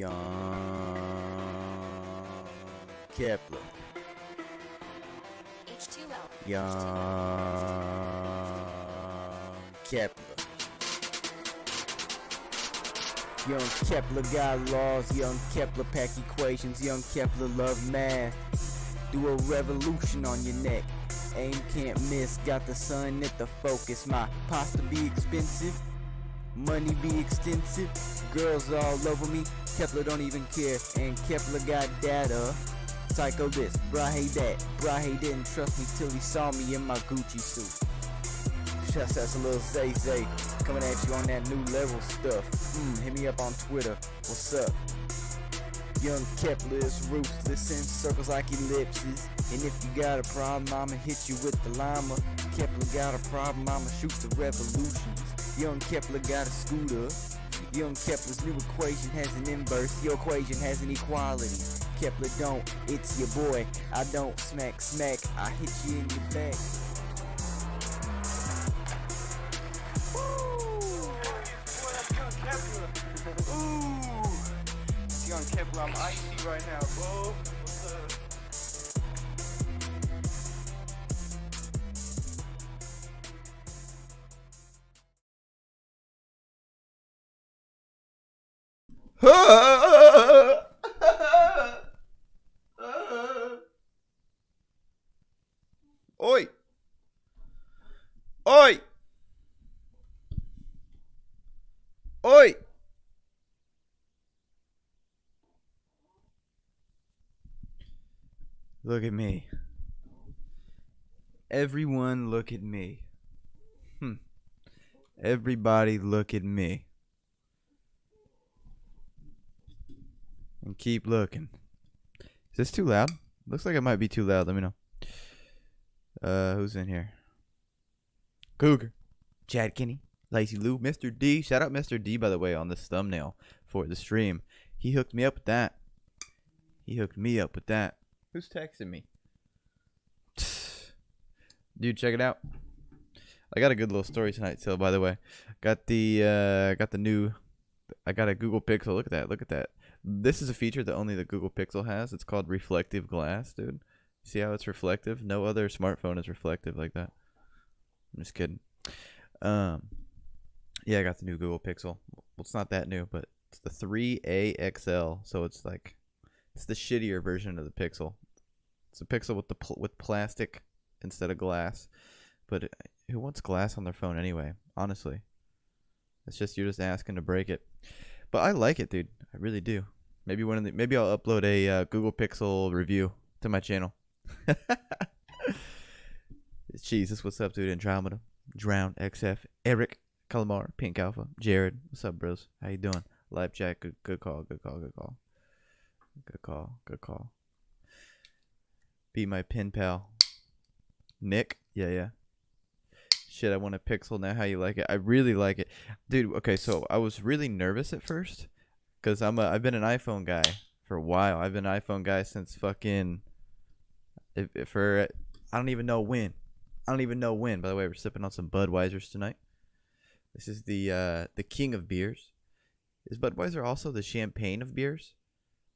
Young Kepler. H2O. Young Kepler. Young Kepler got laws. Young Kepler pack equations. Young Kepler love math. Do a revolution on your neck. Aim can't miss. Got the sun at the focus. My pasta be expensive. Money be extensive. Girls all over me. Kepler don't even care. And Kepler got data. Psycho this, Brahe that. Brahe didn't trust me till he saw me in my Gucci suit. That's a little Zay coming at you on that new level stuff. Hit me up on Twitter. What's up? Young Kepler is ruthless in circles like ellipses. And if you got a problem, I'ma hit you with the llama. Kepler got a problem, I'ma shoot the revolutions. Young Kepler got a scooter. Young Kepler's new equation has an inverse. Your equation has an equality. Kepler don't, it's your boy. I don't smack, I hit you in your back. Ooh, it's Young Kepler. I'm icy right now, bro. What's up? Oi! Oi! Oi! Look at me. Everyone look at me. Everybody look at me. And keep looking. Is this too loud? Looks like it might be too loud. Let me know. Who's in here? Cougar. Chad Kinney. Lacey Lou. Mr. D. Shout out Mr. D, by the way, on this thumbnail for the stream. He hooked me up with that. Who's texting me? Dude, check it out. I got a good little story tonight, so by the way. Got the new I got a Google Pixel. Look at that. This is a feature that only the Google Pixel has. It's called reflective glass, dude. See how it's reflective? No other smartphone is reflective like that. I'm just kidding. Yeah, I got the new Google Pixel. Well, it's not that new, but it's the 3A XL, so it's like it's the shittier version of the Pixel. It's a Pixel with plastic instead of glass. But who wants glass on their phone anyway? Honestly, it's just you're just asking to break it. But I like it, dude. I really do. Maybe maybe I'll upload a Google Pixel review to my channel. It's Jesus. What's up, dude? Andromeda, Drowned, XF, Eric, Calamar, Pink Alpha, Jared. What's up, bros? How you doing? Live chat. Good call. Be my pen pal. Nick. Yeah. Shit, I want a Pixel now. How you like it? I really like it, dude. Okay, so I was really nervous at first because I've been an iPhone guy for a while. I've been an iPhone guy since fucking I don't even know when. By the way, we're sipping on some Budweisers tonight. This is the king of beers. Is Budweiser also the champagne of beers?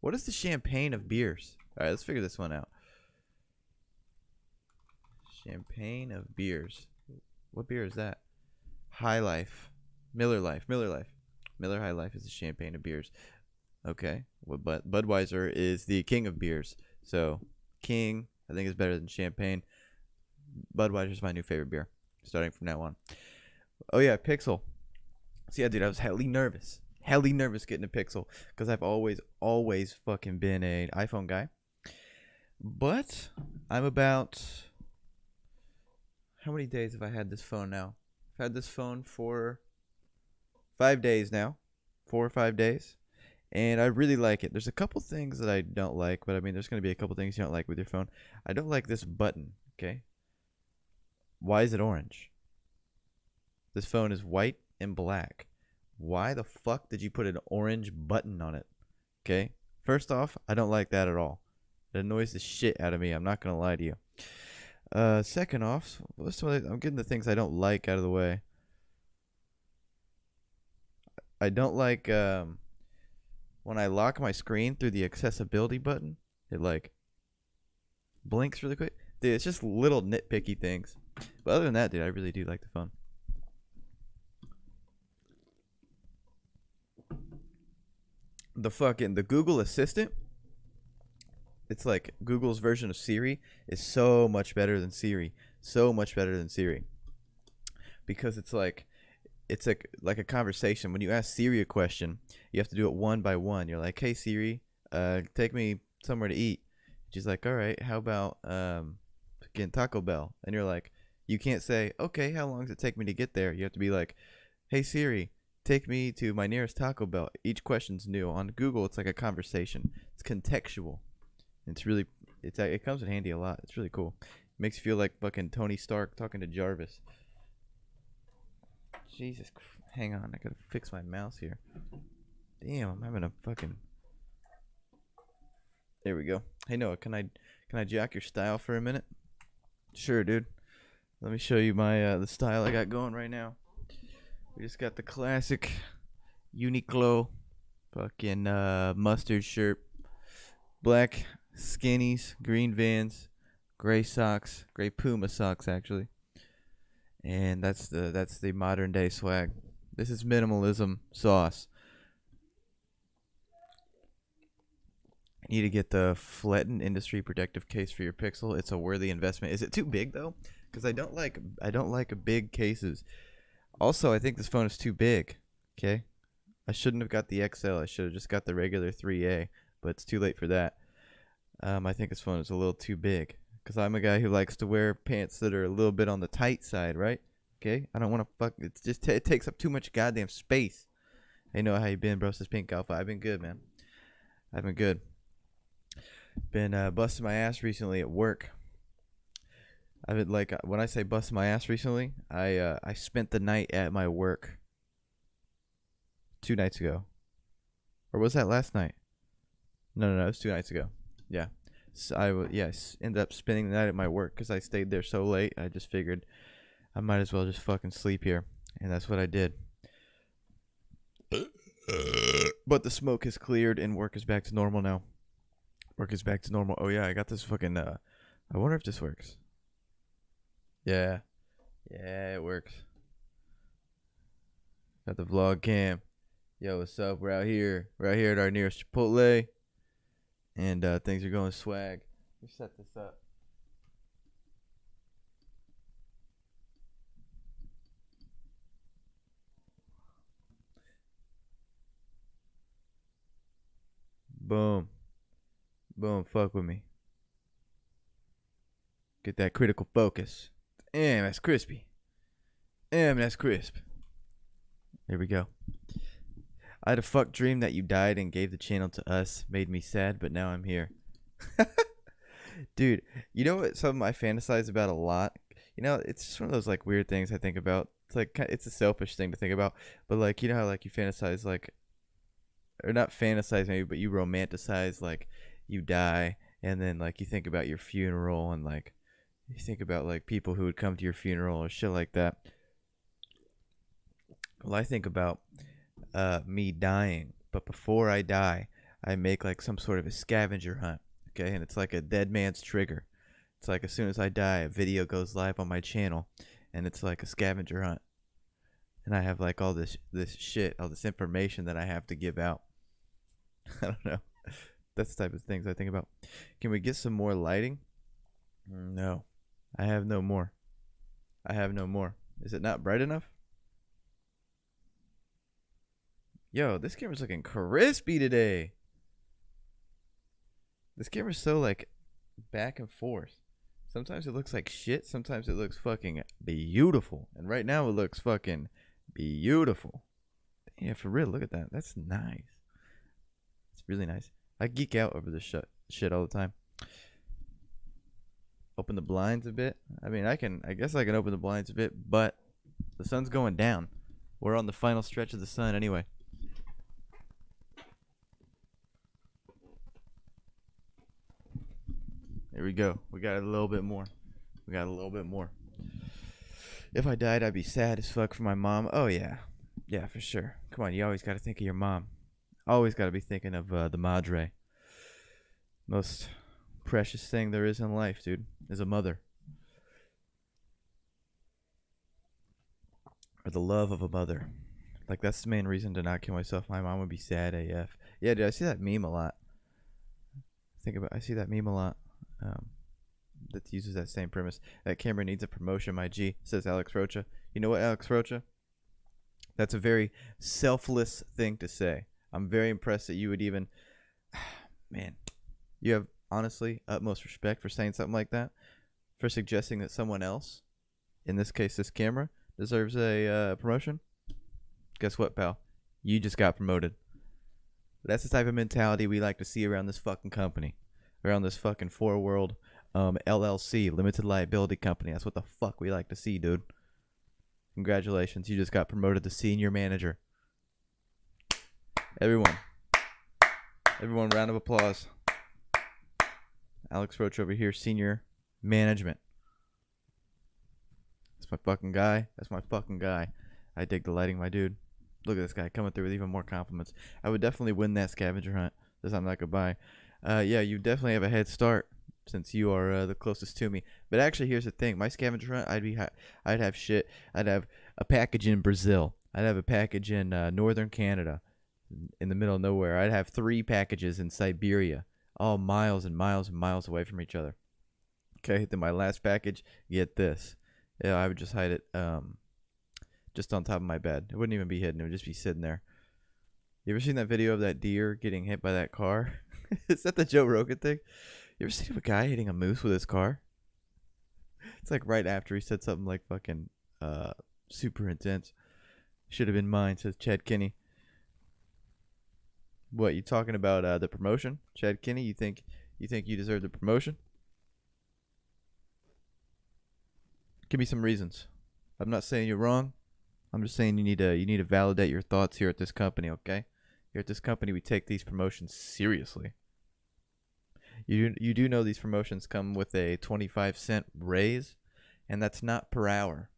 What is the champagne of beers? All right, let's figure this one out. Champagne of beers. What beer is that? High Life. Miller High Life is the champagne of beers. Okay. Well, but Budweiser is the king of beers. So, king, I think, is better than champagne. Budweiser is my new favorite beer, starting from now on. Oh, yeah, Pixel. So, yeah, dude, I was helly nervous getting a Pixel because I've always fucking been an iPhone guy. But I'm about... How many days have I had this phone now? I've had this phone for 5 days now. 4 or 5 days. And I really like it. There's a couple things that I don't like, but I mean, there's going to be a couple things you don't like with your phone. I don't like this button, okay? Why is it orange? This phone is white and black. Why the fuck did you put an orange button on it? Okay? First off, I don't like that at all. It annoys the shit out of me. I'm not going to lie to you. Second off, I'm getting the things I don't like out of the way. I don't like, when I lock my screen through the accessibility button, it like blinks really quick. Dude, it's just little nitpicky things. But other than that, dude, I really do like the phone. The Google Assistant, it's like Google's version of Siri, is so much better than Siri. So much better than Siri. Because it's like a conversation. When you ask Siri a question, you have to do it one by one. You're like, "Hey Siri, take me somewhere to eat." She's like, "All right, how about getting Taco Bell?" And you're like, you can't say, "Okay, how long does it take me to get there?" You have to be like, "Hey Siri, take me to my nearest Taco Bell." Each question's new. On Google, it's like a conversation. It's contextual. It comes in handy a lot. It's really cool. It makes you feel like fucking Tony Stark talking to Jarvis. Jesus, hang on, I gotta fix my mouse here. Damn, I'm having a fucking. There we go. Hey Noah, can I jack your style for a minute? Sure, dude. Let me show you my the style I got going right now. We just got the classic Uniqlo fucking mustard shirt, black skinnies, green Vans, gray socks, gray Puma socks actually. And that's the modern day swag. This is minimalism sauce. You need to get the Fletton Industry Protective Case for your Pixel. It's a worthy investment. Is it too big though? Because I don't like big cases. Also, I think this phone is too big. Okay, I shouldn't have got the XL. I should have just got the regular 3A. But it's too late for that. I think this phone is a little too big. Because I'm a guy who likes to wear pants that are a little bit on the tight side, right? Okay? I don't want to fuck. It's just, it takes up too much goddamn space. Hey, Noah, how you been, bro? Says Pink Alpha. I've been good, man. I've been good. Been busting my ass recently at work. I've been like, when I say busting my ass recently, I spent the night at my work 2 nights ago. Or was that last night? No, it was 2 nights ago. Yeah. So I ended up spending the night at my work because I stayed there so late. I just figured I might as well just fucking sleep here, and that's what I did. But the smoke has cleared and work is back to normal now. Work is back to normal. Oh yeah, I got this fucking. I wonder if this works. Yeah, it works. Got the vlog cam. Yo, what's up? We're out here at our nearest Chipotle. And things are going swag. Let me set this up. Boom. Boom, fuck with me. Get that critical focus. Damn, that's crispy. Damn, that's crisp. There we go. I had a fuck dream that you died and gave the channel to us. Made me sad, but now I'm here. Dude, you know what something I fantasize about a lot? You know, it's just one of those like weird things I think about. It's like, it's a selfish thing to think about. But like, you know how like you fantasize like, or not fantasize maybe, but you romanticize like you die and then like you think about your funeral and like you think about like people who would come to your funeral or shit like that. Well, I think about me dying, but before I die, I make like some sort of a scavenger hunt. Okay, and it's like a dead man's trigger. It's like as soon as I die, a video goes live on my channel, and it's like a scavenger hunt. And I have like all this shit, all this information that I have to give out. I don't know. That's the type of things I think about. Can we get some more lighting? No, I have no more. I have no more. Is it not bright enough? Yo, this camera's looking crispy today. This camera's so like back and forth. Sometimes it looks like shit. Sometimes it looks fucking beautiful. And right now it looks fucking beautiful. Yeah, for real. Look at that. That's nice. It's really nice. I geek out over this shit all the time. Open the blinds a bit. I mean, I guess I can open the blinds a bit, but the sun's going down. We're on the final stretch of the sun anyway. Here we go. We got a little bit more. If I died, I'd be sad as fuck for my mom. Oh, yeah. Yeah, for sure. Come on, you always got to think of your mom. Always got to be thinking of the madre. Most precious thing there is in life, dude, is a mother. Or the love of a mother. Like, that's the main reason to not kill myself. My mom would be sad AF. Yeah, dude, I see that meme a lot. I see that meme a lot. That uses that same premise. That camera needs a promotion, my G, says Alex Rocha. You know what, Alex Rocha? That's a very selfless thing to say. I'm very impressed that you would even... Man, you have, honestly, utmost respect for saying something like that. For suggesting that someone else, in this case this camera, deserves a promotion. Guess what, pal? You just got promoted. That's the type of mentality we like to see around this fucking company. Around this fucking ForWorld LLC, limited liability company. That's what the fuck we like to see, dude. Congratulations, you just got promoted to senior manager. Everyone, round of applause. Alex Roach over here, senior management. That's my fucking guy. I dig the lighting, my dude. Look at this guy coming through with even more compliments. I would definitely win that scavenger hunt. That's something I could buy. Yeah, you definitely have a head start since you are the closest to me. But actually, here's the thing: my scavenger hunt, I'd have shit. I'd have a package in Brazil. I'd have a package in northern Canada, in the middle of nowhere. I'd have 3 packages in Siberia, all miles and miles and miles away from each other. Okay, then my last package, get this. Yeah, I would just hide it just on top of my bed. It wouldn't even be hidden. It would just be sitting there. You ever seen that video of that deer getting hit by that car? Is that the Joe Rogan thing? You ever seen a guy hitting a moose with his car? It's like right after he said something like fucking super intense. Should have been mine, says Chad Kinney. What, you talking about the promotion? Chad Kinney, you think you deserve the promotion? Give me some reasons. I'm not saying you're wrong. I'm just saying you need to validate your thoughts here at this company, okay? Here at this company, we take these promotions seriously. You do know these promotions come with a 25-cent raise, and that's not per hour.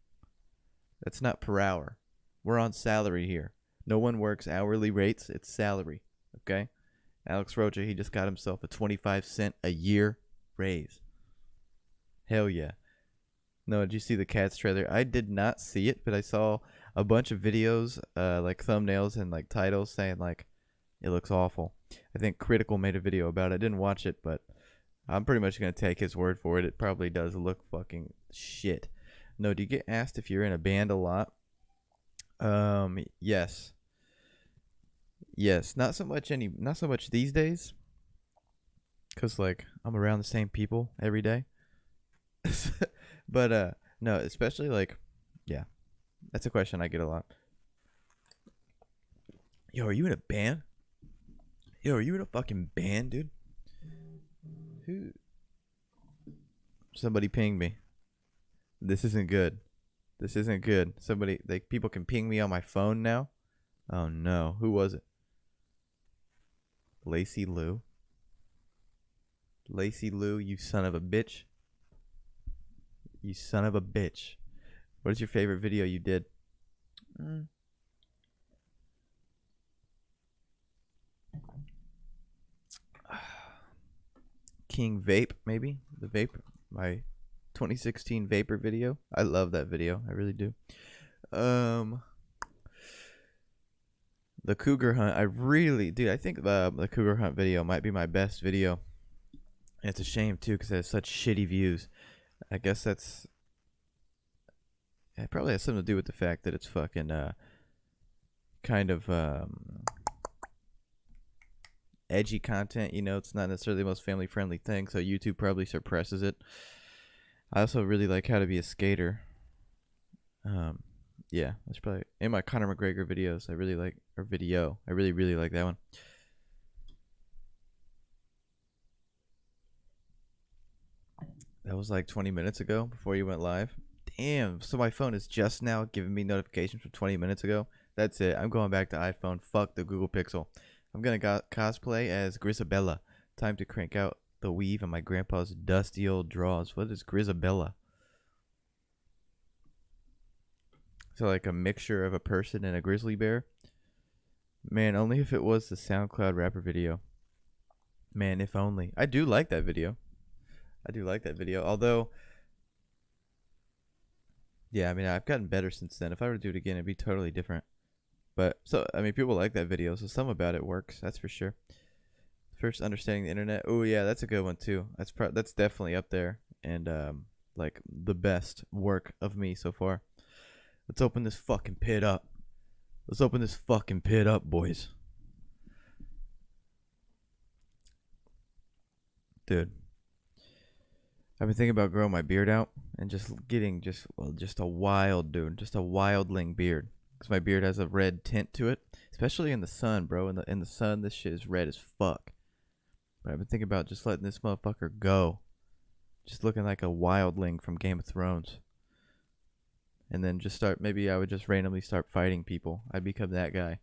That's not per hour. We're on salary here. No one works hourly rates. It's salary, okay? Alex Rocha, he just got himself a 25-cent a year raise. Hell yeah. No, did you see the Cats trailer? I did not see it, but I saw a bunch of videos, like thumbnails and like titles saying like it looks awful. I think Critical made a video about it. I didn't watch it, but I'm pretty much going to take his word for it. It probably does look fucking shit. No, do you get asked if you're in a band a lot? Yes. Yes, not so much these days. Cuz like I'm around the same people every day. But no, especially like, yeah, that's a question I get a lot. Yo, are you in a band? Yo, are you in a fucking band, dude? Who? Somebody pinged me. This isn't good. This isn't good. Somebody, like, people can ping me on my phone now. Oh no, who was it? Lacey Lou. Lacey Lou, you son of a bitch. You son of a bitch. What is your favorite video you did? King Vape, maybe? The Vape. My 2016 Vapor video. I love that video. I really do. The Cougar Hunt. I think the Cougar Hunt video might be my best video. And it's a shame, too, because it has such shitty views. I guess it probably has something to do with the fact that it's fucking kind of edgy content. You know, it's not necessarily the most family friendly thing, so YouTube probably suppresses it. I also really like How to Be a Skater. Yeah, that's probably in my Conor McGregor videos. I really like I really like that one. That was like 20 minutes ago before you went live. Damn, so my phone is just now giving me notifications from 20 minutes ago. That's it. I'm going back to iPhone. Fuck the Google Pixel. I'm going to cosplay as Grisabella. Time to crank out the weave in my grandpa's dusty old drawers. What is Grisabella? So like a mixture of a person and a grizzly bear. Man, only if it was the SoundCloud rapper video. Man, if only. I do like that video. Although, yeah, I mean, I've gotten better since then. If I were to do it again, it'd be totally different. But, so, I mean, people like that video, so some about it works. That's for sure. First, understanding the internet. Oh, yeah, that's a good one, too. That's definitely up there. And, like, the best work of me so far. Let's open this fucking pit up. Boys. Dude. I've been thinking about growing my beard out and just getting just a wild dude, just a wildling beard. Because my beard has a red tint to it, especially in the sun, bro. In the sun, this shit is red as fuck. But I've been thinking about just letting this motherfucker go. Just looking like a wildling from Game of Thrones. And then maybe I would just randomly start fighting people. I'd become that guy.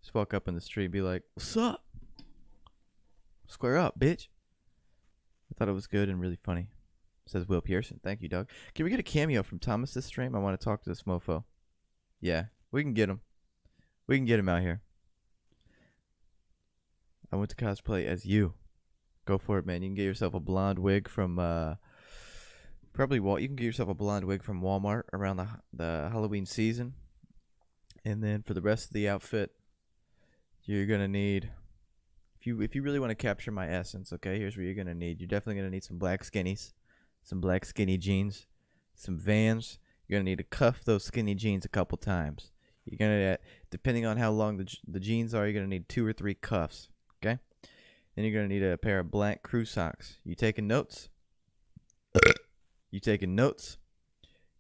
Just walk up in the street and be like, "What's up? Square up, bitch." I thought it was good and really funny. Says Will Pearson. Thank you, Doug. Can we get a cameo from Thomas this stream? I want to talk to this mofo. Yeah, we can get him. We can get him out here. I went to cosplay as you. Go for it, man. You can get yourself a blonde wig from you can get yourself a blonde wig from Walmart around the Halloween season. And then for the rest of the outfit, you're gonna need, if you really want to capture my essence, okay, here's what you're gonna need. You're definitely gonna need some black skinnies, some black skinny jeans, some Vans. You're gonna need to cuff those skinny jeans a couple times. You're gonna, depending on how long the jeans are, you're gonna need 2 or 3 cuffs. Okay. Then you're gonna need a pair of black crew socks. You taking notes?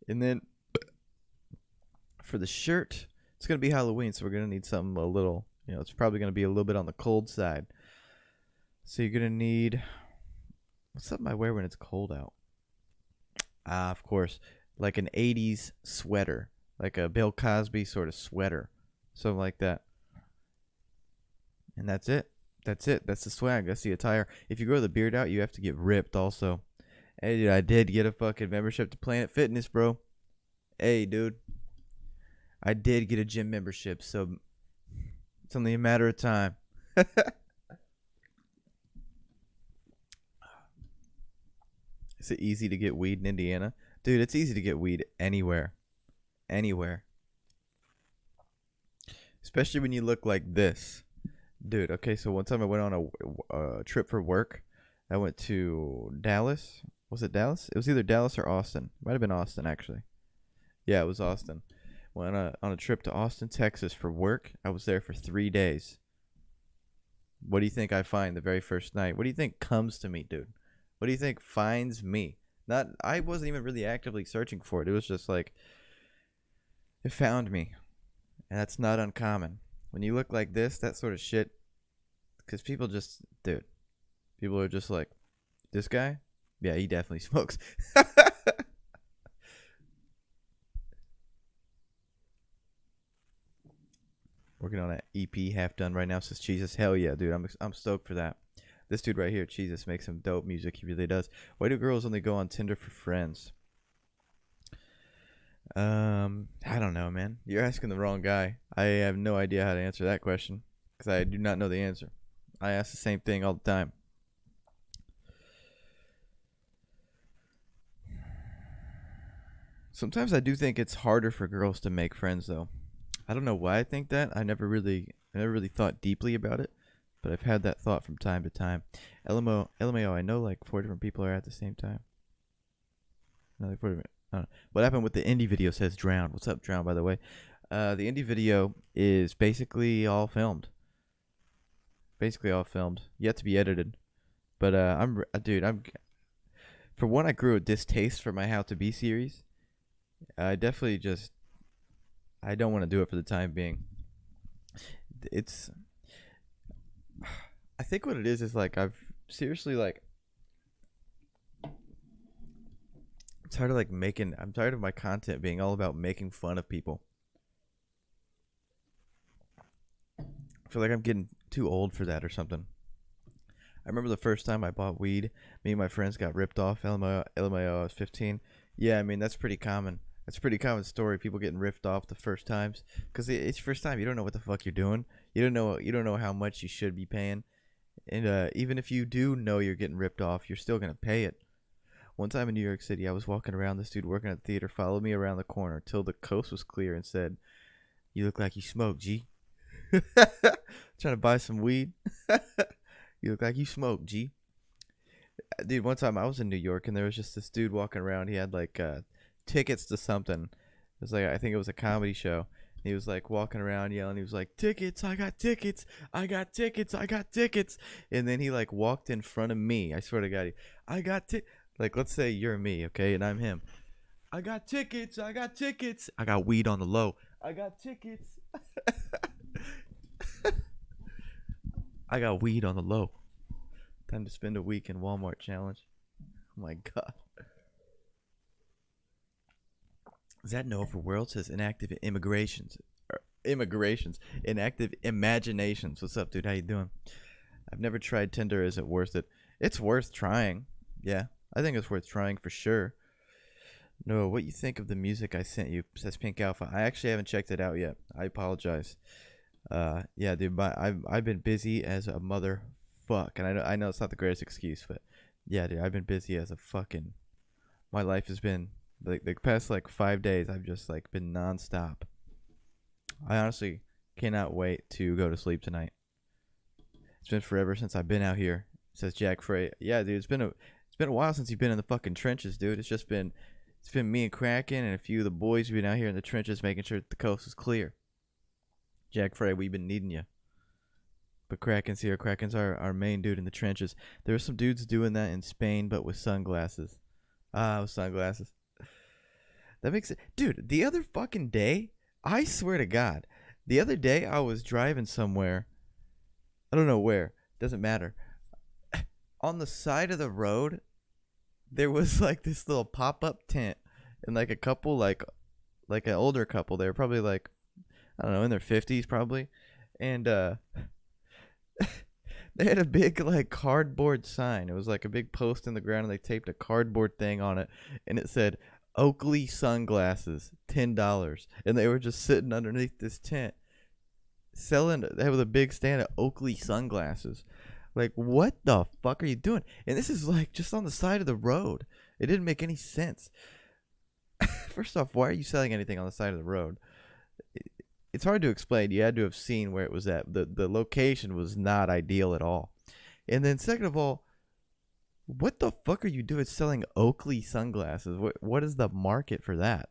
And then for the shirt, it's gonna be Halloween, so we're gonna need something a little, it's probably gonna be a little bit on the cold side. So you're gonna need, what's something I wear when it's cold out? Of course, like an 80s sweater, like a Bill Cosby sort of sweater, something like that. And that's it. That's the swag. That's the attire. If you grow the beard out, you have to get ripped also. Hey, dude, I did get a fucking membership to Planet Fitness, bro. Hey, dude. I did get a gym membership, so it's only a matter of time. Is it easy to get weed in Indiana? Dude, it's easy to get weed anywhere. Anywhere. Especially when you look like this. Dude, okay, so one time I went on a trip for work. I went to Dallas. Was it Dallas? It was either Dallas or Austin. It might have been Austin, actually. Yeah, it was Austin. Went on a trip to Austin, Texas for work. I was there for 3 days. What do you think I find the very first night? What do you think comes to me, dude? What do you think finds me? I wasn't even really actively searching for it. It was just like, it found me. And that's not uncommon. When you look like this, that sort of shit, because people are just like, this guy? Yeah, he definitely smokes. Working on an EP, half done right now, says Jesus. Hell yeah, dude. I'm stoked for that. This dude right here, Jesus, makes some dope music. He really does. Why do girls only go on Tinder for friends? I don't know, man. You're asking the wrong guy. I have no idea how to answer that question because I do not know the answer. I ask the same thing all the time. Sometimes I do think it's harder for girls to make friends, though. I don't know why I think that. I never really thought deeply about it, but I've had that thought from time to time. LMAO, I know like 4 different people are at the same time. No, like 4 different. I don't know. What happened with the indie video, says Drown. What's up, Drown, by the way? The indie video is basically all filmed. Yet to be edited. But I'm for one, I grew a distaste for my How to Be series. I definitely I don't want to do it for the time being. I think what it is like I've seriously like I'm tired of my content being all about making fun of people. I feel like I'm getting too old for that or something. I remember the first time I bought weed, me and my friends got ripped off. LMAO, I was 15. Yeah, I mean, that's pretty common. That's a pretty common story. People getting ripped off the first times because it's your first time. You don't know what the fuck you're doing. You don't know. You don't know how much you should be paying. And even if you do know you're getting ripped off, you're still gonna pay it. One time in New York City, I was walking around. This dude working at the theater followed me around the corner till the coast was clear and said, "You look like you smoke, G." Trying to buy some weed. You look like you smoke, G. Dude, one time I was in New York and there was just this dude walking around. He had like tickets to something. It was like, I think it was a comedy show. He was like walking around yelling. He was like, "Tickets, I got tickets, I got tickets, I got tickets." And then he like walked in front of me. I swear to God, I got tickets. Like, let's say you're me, okay, and I'm him. I got tickets, I got tickets. I got weed on the low. I got tickets. I got weed on the low. Time to spend a week in Walmart challenge. Oh my God. Is that NoahForWorld says inactive immigrations. Inactive imaginations. What's up, dude? How you doing? I've never tried Tinder. Is it worth it? It's worth trying. Yeah, I think it's worth trying for sure. No, what you think of the music I sent you? Says Pink Alpha. I actually haven't checked it out yet. I apologize. Yeah, dude, I've been busy as a motherfuck, and I know it's not the greatest excuse, but yeah, dude, I've been busy as a fucking. My life has been like the past like 5 days. I've just like been nonstop. I honestly cannot wait to go to sleep tonight. It's been forever since I've been out here. Says Jack Frey. Yeah, dude, it's been a while since you've been in the fucking trenches, dude. It's been me and Kraken and a few of the boys who've been out here in the trenches making sure that the coast is clear. Jack Frey, we've been needing you. But Kraken's here. Kraken's our main dude in the trenches. There are some dudes doing that in Spain, but with sunglasses. With sunglasses. That makes it. Dude, the other fucking day, I swear to God, the other day I was driving somewhere. I don't know where. Doesn't matter. On the side of the road, there was like this little pop-up tent. And like a couple, like an older couple. They were probably like, I don't know, in their 50s probably. And they had a big like cardboard sign. It was like a big post in the ground and they taped a cardboard thing on it. And it said, Oakley sunglasses, $10. And they were just sitting underneath this tent selling. They have a big stand of Oakley sunglasses. Like, what the fuck are you doing? And this is like just on the side of the road. It didn't make any sense. First off, why are you selling anything on the side of the road? It's hard to explain. You had to have seen where it was at. The location was not ideal at all. And then second of all, what the fuck are you doing selling Oakley sunglasses? What is the market for that?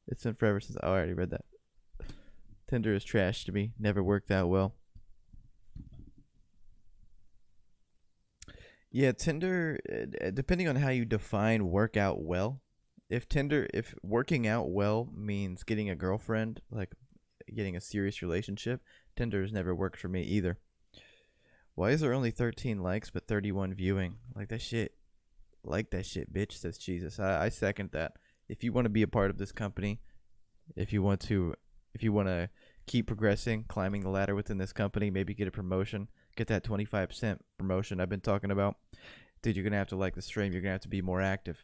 It's been forever since. Oh, I already read that. Tinder is trash to me. Never worked out well. Yeah, Tinder, depending on how you define work out well. If working out well means getting a girlfriend, like getting a serious relationship, Tinder has never worked for me either. Why is there only 13 likes but 31 viewing? Like that shit, bitch, says Jesus. I second that. If you want to be a part of this company, if you want to keep progressing, climbing the ladder within this company, maybe get a promotion, get that 25% promotion I've been talking about, dude, you're gonna have to like the stream. You're gonna have to be more active.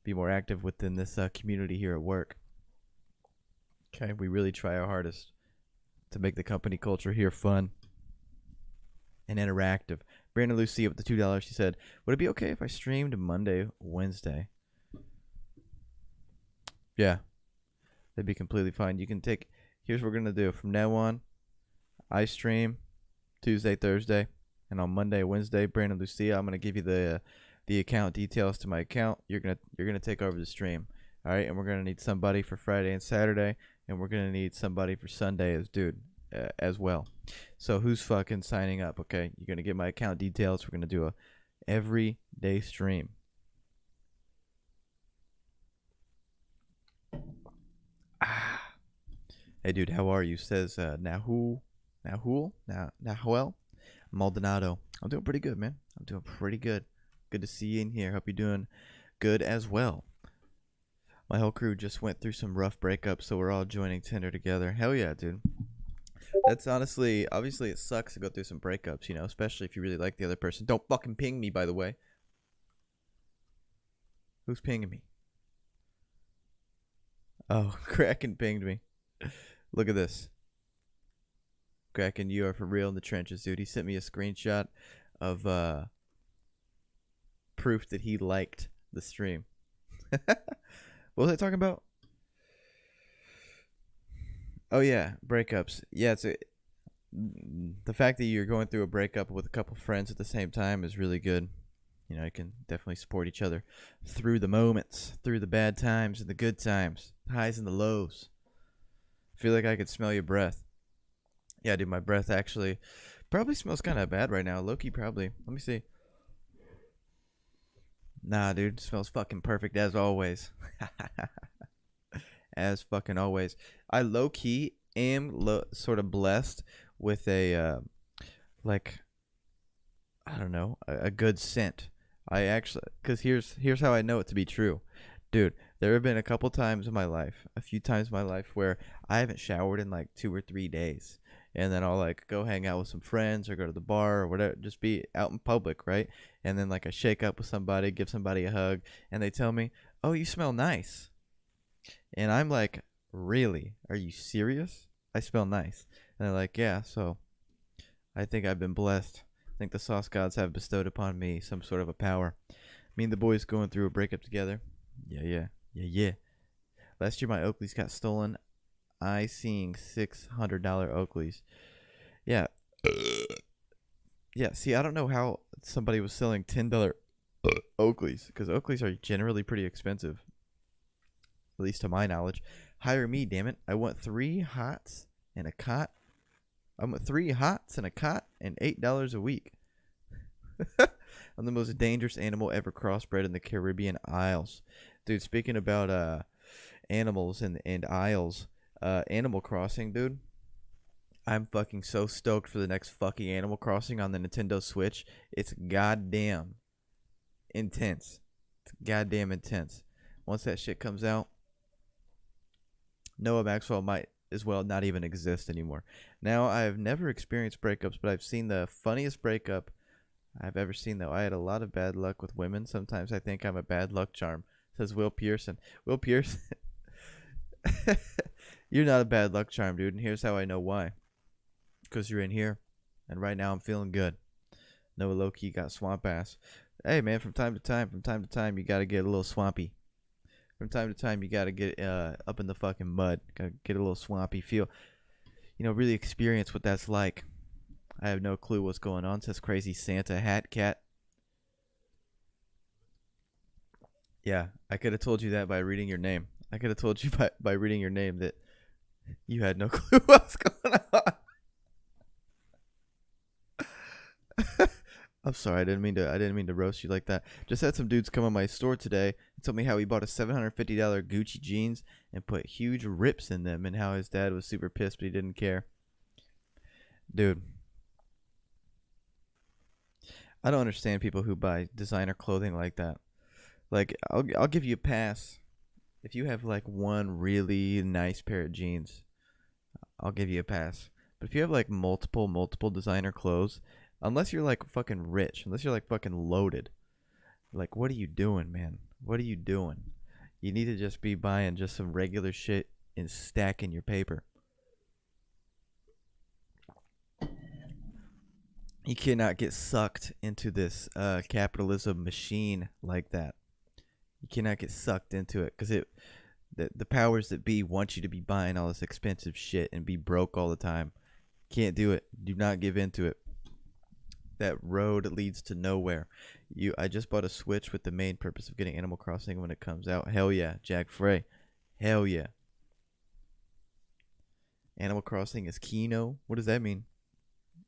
Be more active within this community here at work. Okay, we really try our hardest to make the company culture here fun and interactive. Brandon Lucia with the $2, she said, would it be okay if I streamed Monday, Wednesday? Yeah, that'd be completely fine. You can take, here's what we're going to do. From now on, I stream Tuesday, Thursday, and on Monday, Wednesday, Brandon Lucia, I'm going to give you the account details to my account. You're gonna take over the stream. All right, and we're gonna need somebody for Friday and Saturday, and we're gonna need somebody for Sunday as well. So who's fucking signing up? Okay, you're gonna get my account details. We're gonna do a everyday stream. Hey dude, how are you? Says Nahuel Maldonado. I'm doing pretty good, man. I'm doing pretty good. Good to see you in here. Hope you're doing good as well. My whole crew just went through some rough breakups, so we're all joining Tinder together. Hell yeah, dude. That's obviously it sucks to go through some breakups, you know, especially if you really like the other person. Don't fucking ping me, by the way. Who's pinging me? Oh, Kraken pinged me. Look at this. Kraken, you are for real in the trenches, dude. He sent me a screenshot of proof that he liked the stream. What was I talking about? Oh yeah, breakups. Yeah, the fact that you're going through a breakup with a couple friends at the same time is really good. You know, you can definitely support each other through the moments, through the bad times and the good times, the highs and the lows. I feel like I could smell your breath. Yeah, dude, my breath actually probably smells kind of bad right now. Loki probably. Let me see. Nah, dude, smells fucking perfect as always. As fucking always. I low key am sort of blessed with a like I don't know, a good scent. I actually, cuz here's how I know it to be true. Dude, there have been a couple times in my life, a few times in my life where I haven't showered in like 2 or 3 days. And then I'll like go hang out with some friends or go to the bar or whatever, just be out in public, right? And then like I shake up with somebody, give somebody a hug, and they tell me, "Oh, you smell nice." And I'm like, "Really? Are you serious? I smell nice." And they're like, "Yeah, so I think I've been blessed. I think the sauce gods have bestowed upon me some sort of a power." Me and the boys going through a breakup together. Yeah. Last year my Oakleys got stolen. I seeing $600 Oakleys. Yeah. Yeah, see, I don't know how somebody was selling $10 Oakleys, because Oakleys are generally pretty expensive, at least to my knowledge. Hire me, damn it. I want 3 hots and a cot. I want 3 hots and a cot and $8 a week. I'm the most dangerous animal ever crossbred in the Caribbean Isles. Dude, speaking about animals and isles, Animal Crossing, dude. I'm fucking so stoked for the next fucking Animal Crossing on the Nintendo Switch. It's goddamn intense. It's goddamn intense. Once that shit comes out, Noah Maxwell might as well not even exist anymore. Now, I've never experienced breakups, but I've seen the funniest breakup I've ever seen, though. I had a lot of bad luck with women. Sometimes I think I'm a bad luck charm, says Will Pearson. Will Pearson, you're not a bad luck charm, dude, and here's how I know why. Because you're in here, and right now I'm feeling good. Noah low-key got swamp ass. Hey, man, from time to time, you gotta get a little swampy. From time to time, you gotta get up in the fucking mud. Gotta get a little swampy feel. You know, really experience what that's like. I have no clue what's going on, says Crazy Santa Hat Cat. Yeah, I could have told you that by reading your name. I could have told you by reading your name that you had no clue what's going on. I'm sorry, I didn't mean to roast you like that. Just had some dudes come in my store today and tell me how he bought a $750 Gucci jeans and put huge rips in them, and how his dad was super pissed but he didn't care. Dude, I don't understand people who buy designer clothing like that. Like, I'll give you a pass if you have like one really nice pair of jeans. I'll give you a pass. But if you have like multiple designer clothes, unless you're like fucking rich, unless you're like fucking loaded, like, what are you doing, man? What are you doing? You need to just be buying just some regular shit and stacking your paper. You cannot get sucked into this capitalism machine like that. You cannot get sucked into it, because the powers that be want you to be buying all this expensive shit and be broke all the time. Can't do it. Do not give into it. That road leads to nowhere. I just bought a Switch with the main purpose of getting Animal Crossing when it comes out. Hell yeah, Jack Frey. Hell yeah. Animal Crossing is Kino. What does that mean?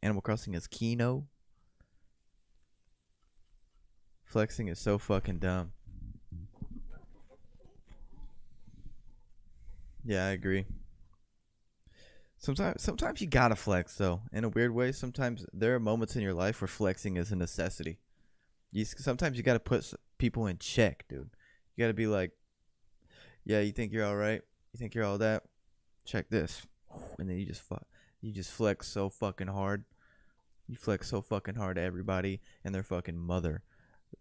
Animal Crossing is Kino. Flexing is so fucking dumb. Yeah, I agree. Sometimes you gotta flex, though. In a weird way, sometimes there are moments in your life where flexing is a necessity. Sometimes you gotta put people in check, dude. You gotta be like, yeah, you think you're all right? You think you're all that? Check this. And then you just flex so fucking hard. You flex so fucking hard at everybody and their fucking mother.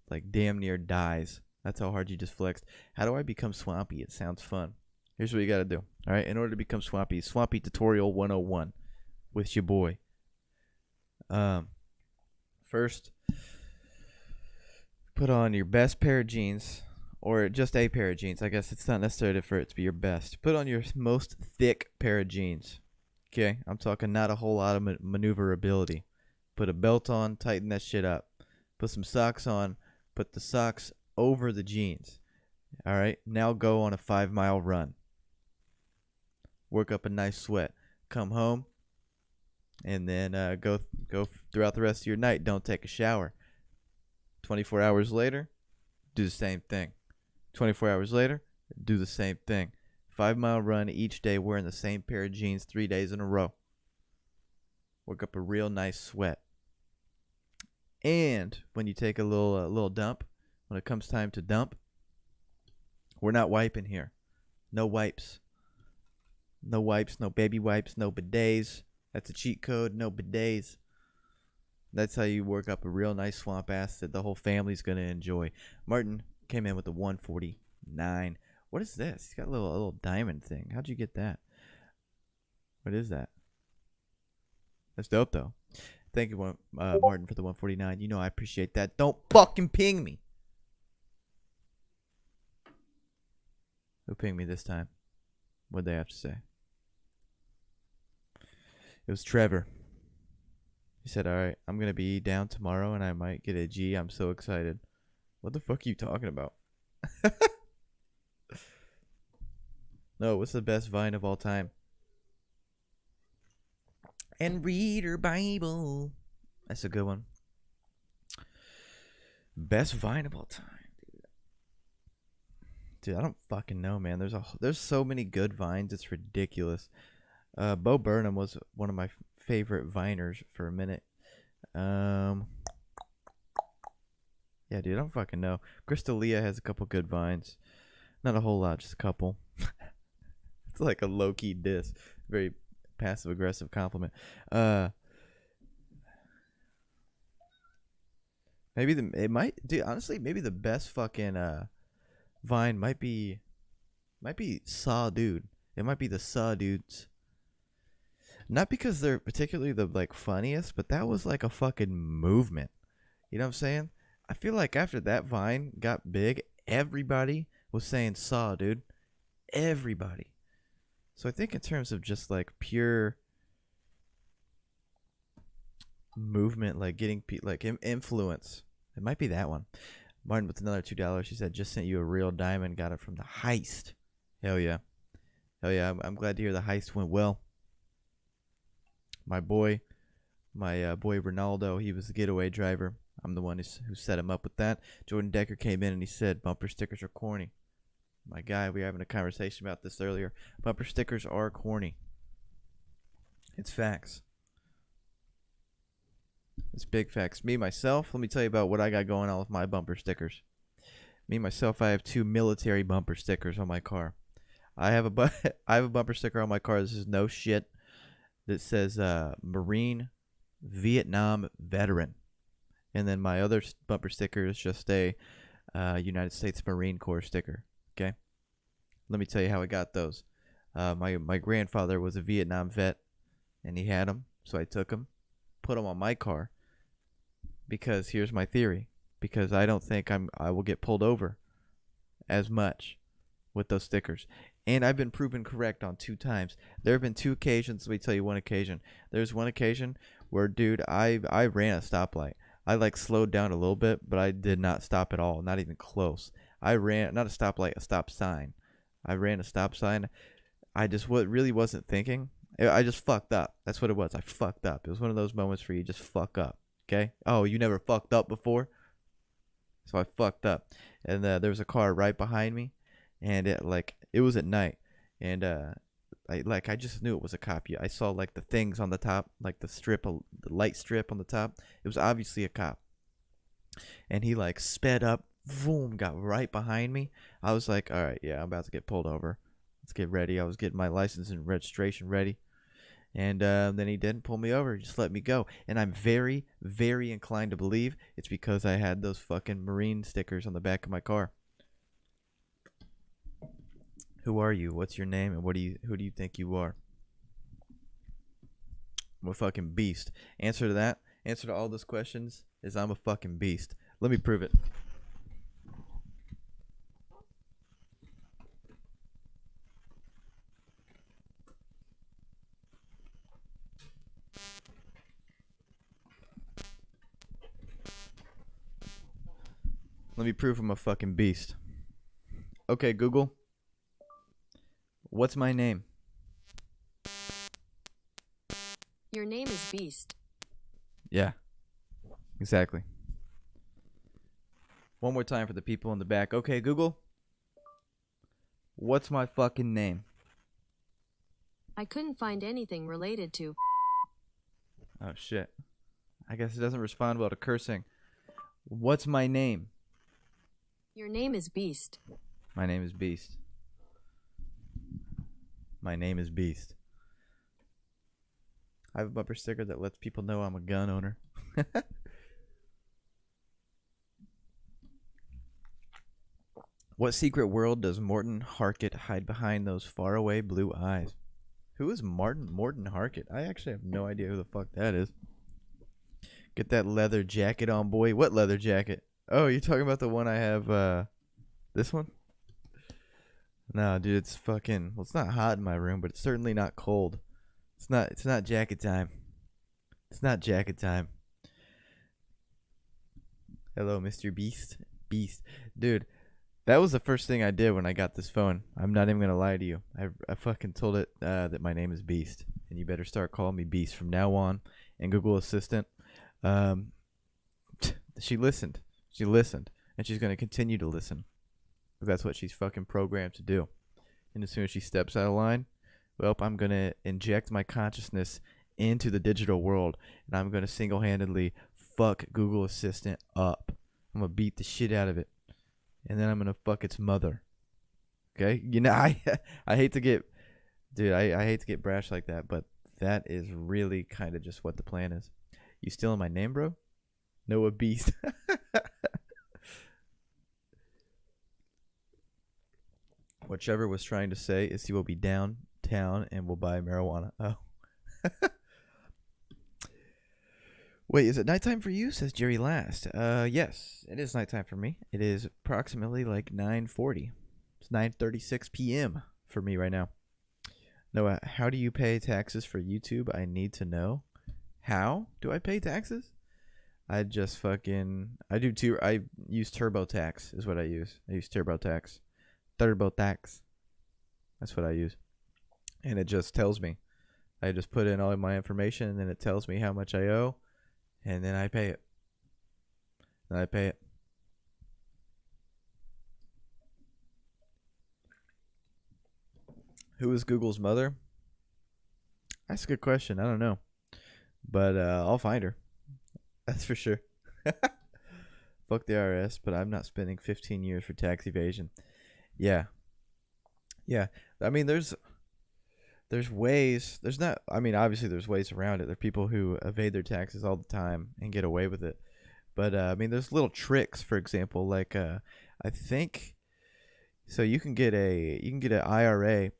Like, damn near dies. That's how hard you just flexed. How do I become swampy? It sounds fun. Here's what you got to do. All right, in order to become Swampy, Swampy Tutorial 101 with your boy. First, put on your best pair of jeans, or just a pair of jeans. I guess it's not necessary for it to be your best. Put on your most thick pair of jeans. Okay, I'm talking not a whole lot of maneuverability. Put a belt on, tighten that shit up. Put some socks on, put the socks over the jeans. All right, now go on a 5-mile run. Work up a nice sweat. Come home, and then go throughout the rest of your night. Don't take a shower. 24 hours later, do the same thing. 24 hours later, do the same thing. 5-mile run each day wearing the same pair of jeans 3 days in a row. Work up a real nice sweat. And when you take a little dump, when it comes time to dump, we're not wiping here. No wipes. No wipes, no baby wipes, no bidets. That's a cheat code, no bidets. That's how you work up a real nice swamp ass that the whole family's going to enjoy. Martin came in with a 149. What is this? He's got a little diamond thing. How'd you get that? What is that? That's dope, though. Thank you, Martin, for the 149. You know I appreciate that. Don't fucking ping me. Who pinged me this time? What'd they have to say? It was Trevor. He said, all right, I'm going to be down tomorrow and I might get a G. I'm so excited. What the fuck are you talking about? No, what's the best Vine of all time? And read her Bible. That's a good one. Best Vine of all time. Dude, I don't fucking know, man. There's so many good Vines. It's ridiculous. Bo Burnham was one of my favorite Viners for a minute. Yeah, dude, I don't fucking know. Crystalia has a couple good Vines. Not a whole lot, just a couple. It's like a low-key diss. Very passive-aggressive compliment. Maybe honestly, maybe the best fucking Vine might be Saw Dude. It might be the Saw Dudes. Not because they're particularly the like funniest, but that was like a fucking movement. You know what I'm saying? I feel like after that Vine got big, everybody was saying Saw, dude. Everybody. So I think in terms of just like pure movement, like getting like influence, it might be that one. Martin with another $2. She said, just sent you a real diamond. Got it from the heist. Hell yeah. Hell yeah. I'm glad to hear the heist went well. My boy Ronaldo, he was the getaway driver. I'm the one who set him up with that. Jordan Decker came in and he said, bumper stickers are corny. My guy, we were having a conversation about this earlier. Bumper stickers are corny. It's facts. It's big facts. Me, myself, let me tell you about what I got going on with my bumper stickers. Me, myself, I have 2 military bumper stickers on my car. I have a bumper sticker on my car. This is no shit. That says Marine Vietnam veteran. And then my other bumper sticker is just a United States Marine Corps sticker. Okay? Let me tell you how I got those. My grandfather was a Vietnam vet, and he had them. So I took them, put them on my car. Because here's my theory. Because I don't think I will get pulled over as much with those stickers. And I've been proven correct on 2 times. There have been 2 occasions. Let me tell you one occasion. There's one occasion where, dude, I ran a stoplight. I like slowed down a little bit, but I did not stop at all. Not even close. I ran, not a stoplight, a stop sign. I ran a stop sign. I just really wasn't thinking. I just fucked up. That's what it was. I fucked up. It was one of those moments where you just fuck up. Okay? Oh, you never fucked up before? So I fucked up. And there was a car right behind me. And it was at night, and I just knew it was a cop. I saw like the things on the top, like the light strip on the top. It was obviously a cop, and he like sped up, boom, got right behind me. I was like, all right, yeah, I'm about to get pulled over. Let's get ready. I was getting my license and registration ready, and then he didn't pull me over. He just let me go, and I'm very, very inclined to believe it's because I had those fucking Marine stickers on the back of my car. Who are you? What's your name? And who do you think you are? I'm a fucking beast. Answer to that. Answer to all those questions is I'm a fucking beast. Let me prove it. Let me prove I'm a fucking beast. Okay, Google. What's my name? Your name is Beast. Yeah. Exactly. One more time for the people in the back. Okay, Google. What's my fucking name? I couldn't find anything related to. Oh shit. I guess it doesn't respond well to cursing. What's my name? Your name is Beast. My name is Beast. My name is Beast. I have a bumper sticker that lets people know I'm a gun owner. What secret world does Morton Harkett hide behind those faraway blue eyes? Who is Morton Harkett? I actually have no idea who the fuck that is. Get that leather jacket on, boy. What leather jacket? Oh, you're talking about the one I have, this one? No, dude, it's fucking, well, it's not hot in my room, but it's certainly not cold. It's not jacket time. It's not jacket time. Hello, Mr. Beast. Beast. Dude, that was the first thing I did when I got this phone. I'm not even going to lie to you. I fucking told it that my name is Beast. And you better start calling me Beast from now on. And Google Assistant, she listened. She listened. And she's going to continue to listen. Because that's what she's fucking programmed to do. And as soon as she steps out of line, well, I'm going to inject my consciousness into the digital world. And I'm going to single-handedly fuck Google Assistant up. I'm going to beat the shit out of it. And then I'm going to fuck its mother. Okay? You know, I hate to get... Dude, I hate to get brash like that, but that is really kind of just what the plan is. You stealing my name, bro? Noah Beast. What Trevor was trying to say is he will be downtown and will buy marijuana. Oh. Wait, is it nighttime for you? Says Jerry Last. Yes, it is nighttime for me. It is approximately like 9:40. It's 9:36 p.m. for me right now. Noah, how do you pay taxes for YouTube? I need to know. How do I pay taxes? I use TurboTax is what I use. I use TurboTax. TurboTax. That's what I use. And it just tells me. I just put in all of my information and then it tells me how much I owe. And then I pay it. Who is Google's mother? That's a good question. I don't know. But I'll find her. That's for sure. Fuck the IRS, but I'm not spending 15 years for tax evasion. Yeah. I mean, there's ways. Obviously there's ways around it. There are people who evade their taxes all the time and get away with it. But I mean, there's little tricks. For example, like I think so you can get an IRA,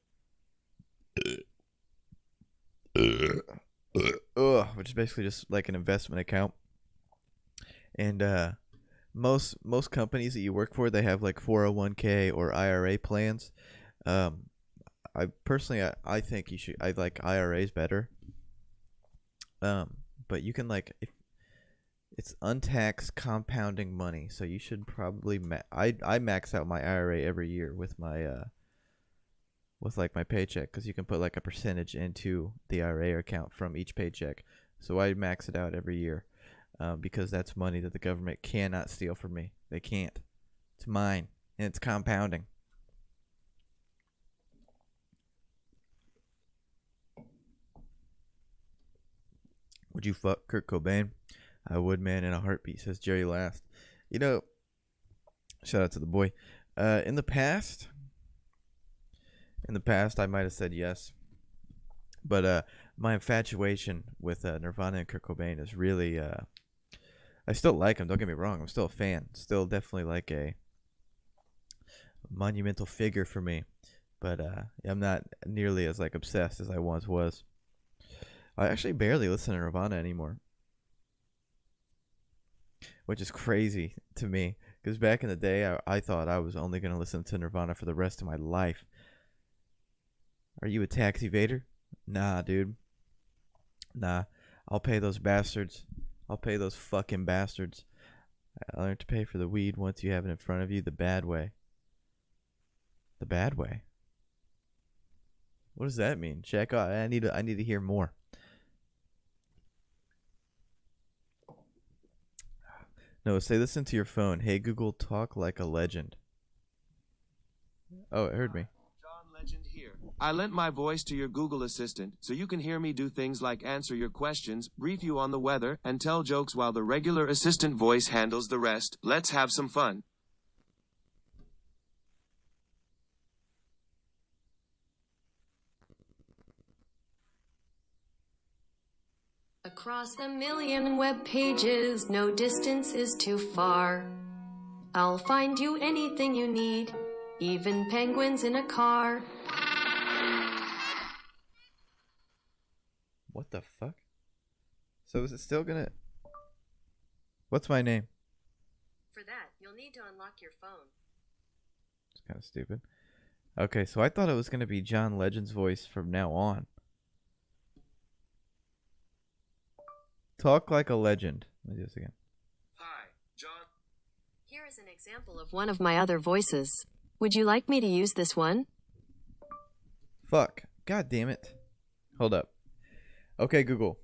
which is basically just like an investment account. And most companies that you work for, they have like 401k or IRA plans. I personally, I think I like IRAs better. But you can it's untaxed compounding money, so you should probably I max out my IRA every year with my with my paycheck, because you can put like a percentage into the IRA account from each paycheck. So I max it out every year, because that's money that the government cannot steal from me. They can't. It's mine, and it's compounding. Would you fuck Kurt Cobain? I would, man, in a heartbeat, says Jerry Last. You know, shout out to the boy. In the past, I might have said yes. But my infatuation with Nirvana and Kurt Cobain is really... I still like him, don't get me wrong. I'm still a fan. Still definitely like a monumental figure for me. but I'm not nearly as like obsessed as I once was. I actually barely listen to Nirvana anymore, which is crazy to me because back in the day, I thought I was only going to listen to Nirvana for the rest of my life. Are you a tax evader? Nah, dude. Nah, I'll pay those bastards. I'll pay those fucking bastards. I learned to pay for the weed once you have it in front of you the bad way. The bad way? What does that mean? Check out. I need to hear more. No, say this into your phone. Hey Google, talk like a legend. Oh, it heard me. John Legend here. I lent my voice to your Google Assistant so you can hear me do things like answer your questions, brief you on the weather, and tell jokes while the regular assistant voice handles the rest. Let's have some fun. Across a million web pages, no distance is too far. I'll find you anything you need, even penguins in a car. What the fuck? So is it still gonna... What's my name? For that, you'll need to unlock your phone. It's kind of stupid. Okay, so I thought it was gonna be John Legend's voice from now on. Talk like a legend. Let me do this again. Hi, John. Here is an example of one of my other voices. Would you like me to use this one? Fuck. God damn it. Hold up. Okay, Google.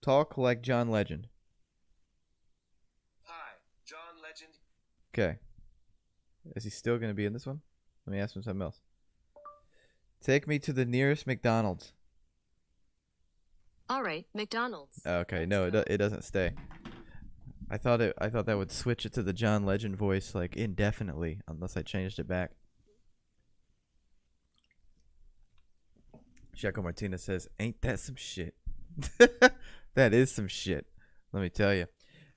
Talk like John Legend. Hi, John Legend. Okay. Is he still going to be in this one? Let me ask him something else. Take me to the nearest McDonald's. All right, McDonald's. Okay, no, it doesn't stay. I thought that would switch it to the John Legend voice like indefinitely unless I changed it back. Checo Martinez says, "Ain't that some shit?" That is some shit. Let me tell you.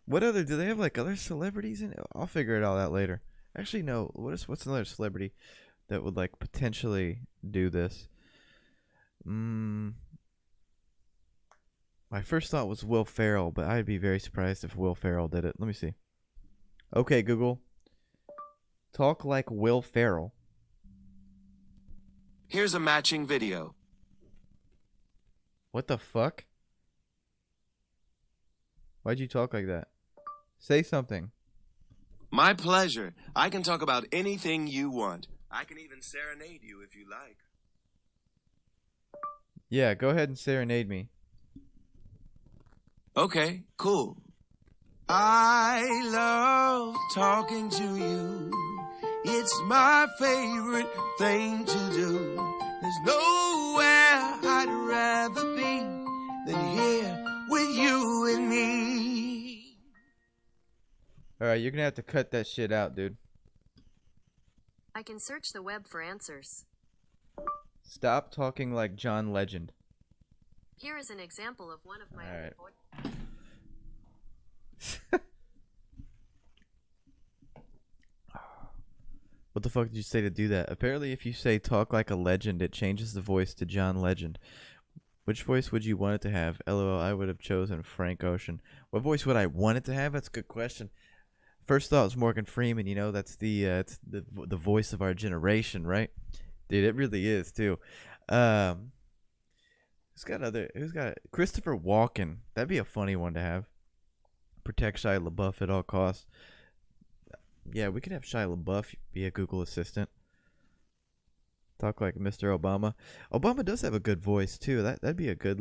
What other do they have like other celebrities in it? I'll figure it all out later. Actually, no. What's another celebrity that would like potentially do this? My first thought was Will Ferrell, but I'd be very surprised if Will Ferrell did it. Let me see. Okay, Google. Talk like Will Ferrell. Here's a matching video. What the fuck? Why'd you talk like that? Say something. My pleasure. I can talk about anything you want. I can even serenade you if you like. Yeah, go ahead and serenade me. Okay, cool. I love talking to you. It's my favorite thing to do. There's nowhere I'd rather be than here with you and me. Alright, you're gonna have to cut that shit out, dude. I can search the web for answers. Stop talking like John Legend. Here is an example of one of my other voices. What the fuck did you say to do that? Apparently, if you say talk like a legend, it changes the voice to John Legend. Which voice would you want it to have? LOL, I would have chosen Frank Ocean. What voice would I want it to have? That's a good question. First thought was Morgan Freeman. You know, that's it's the voice of our generation, right? Dude, it really is too. Who's got Christopher Walken? That'd be a funny one to have. Protect Shia LaBeouf at all costs. Yeah, we could have Shia LaBeouf be a Google Assistant. Talk like Mr. Obama. Obama does have a good voice too. That'd be a good